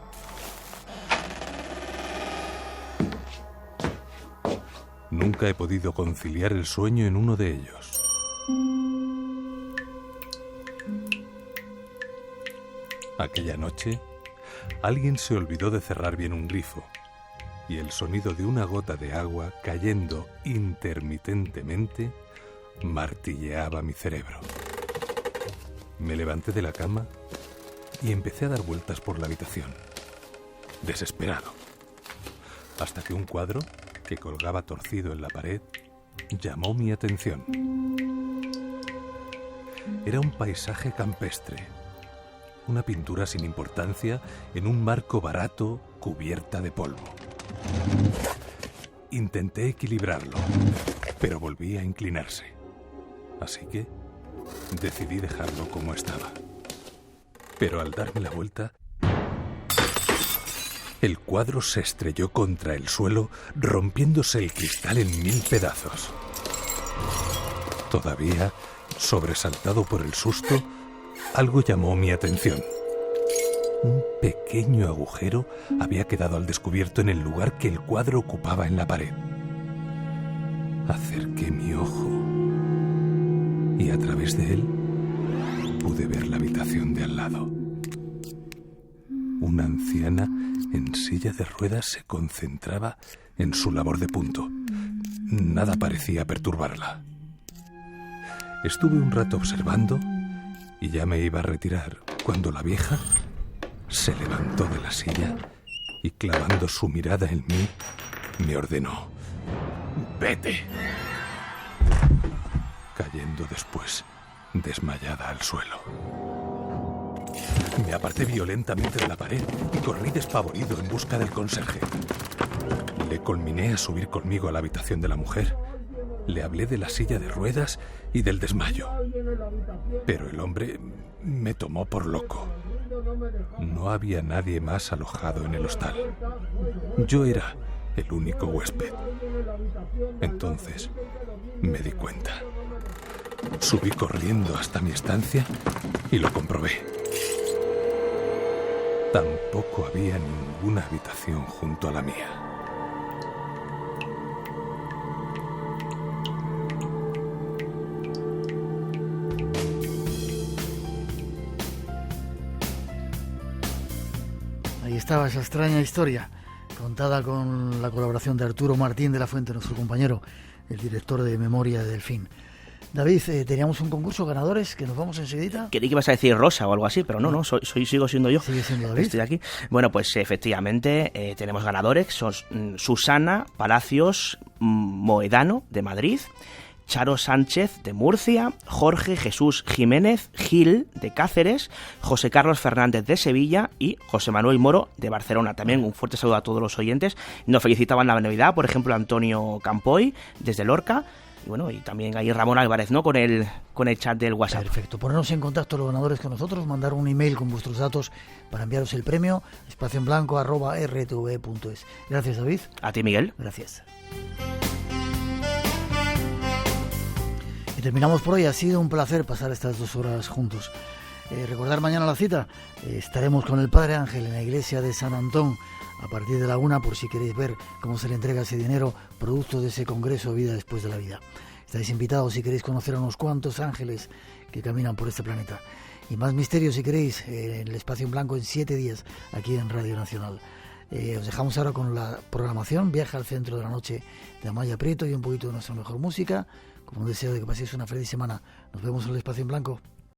Nunca he podido conciliar el sueño en uno de ellos. Aquella noche, alguien se olvidó de cerrar bien un grifo, y el sonido de una gota de agua cayendo intermitentemente martilleaba mi cerebro. Me levanté de la cama y empecé a dar vueltas por la habitación, desesperado, hasta que un cuadro que colgaba torcido en la pared llamó mi atención. Era un paisaje campestre, una pintura sin importancia en un marco barato cubierta de polvo. Intenté equilibrarlo, pero volví a inclinarse. Así que decidí dejarlo como estaba. Pero al darme la vuelta, el cuadro se estrelló contra el suelo, rompiéndose el cristal en 1000 pedazos. Todavía, sobresaltado por el susto, algo llamó mi atención. Un pequeño agujero había quedado al descubierto en el lugar que el cuadro ocupaba en la pared. Acerqué mi ojo y a través de él pude ver la habitación de al lado. Una anciana en silla de ruedas se concentraba en su labor de punto. Nada parecía perturbarla. Estuve un rato observando y ya me iba a retirar cuando la vieja se levantó de la silla y, clavando su mirada en mí, me ordenó: «Vete», cayendo después desmayada al suelo. Me aparté violentamente de la pared y corrí despavorido en busca del conserje. Le conminé a subir conmigo a la habitación de la mujer. Le hablé de la silla de ruedas y del desmayo. Pero el hombre me tomó por loco. No había nadie más alojado en el hostal. Yo era el único huésped. Entonces me di cuenta. Subí corriendo hasta mi estancia y lo comprobé. Tampoco había ninguna habitación junto a la mía. Ahí estaba esa extraña historia, contada con la colaboración de Arturo Martín de la Fuente, nuestro compañero, el director de Memoria de Delfín. David, teníamos un concurso, ganadores, que nos vamos enseguida. Creí que ibas a decir Rosa o algo así, pero no, sigo siendo yo. Sigue siendo David. Estoy aquí. Bueno, pues efectivamente tenemos ganadores, son Susana Palacios Moedano, de Madrid, Charo Sánchez, de Murcia, Jorge Jesús Jiménez Gil, de Cáceres, José Carlos Fernández, de Sevilla, y José Manuel Moro, de Barcelona. También un fuerte saludo a todos los oyentes. Nos felicitaban la Navidad, por ejemplo, Antonio Campoy, desde Lorca. Y bueno, y también ahí Ramón Álvarez, ¿no? Con el chat del WhatsApp. Perfecto. Ponernos en contacto los ganadores con nosotros, mandar un email con vuestros datos para enviaros el premio, espacioenblanco@rtv.es. Gracias, David. A ti, Miguel. Gracias. Y terminamos por hoy. Ha sido un placer pasar estas 2 horas juntos. Recordar mañana la cita, estaremos con el Padre Ángel en la iglesia de San Antón a partir de la 1, por si queréis ver cómo se le entrega ese dinero producto de ese congreso Vida después de la vida. Estáis invitados si queréis conocer a unos cuantos ángeles que caminan por este planeta. Y más misterios si queréis, en el Espacio en Blanco en 7 días aquí en Radio Nacional. Os dejamos ahora con la programación Viaje al centro de la noche de Amaya Prieto y un poquito de nuestra mejor música, con un deseo de que paséis una feliz semana. Nos vemos en el Espacio en Blanco.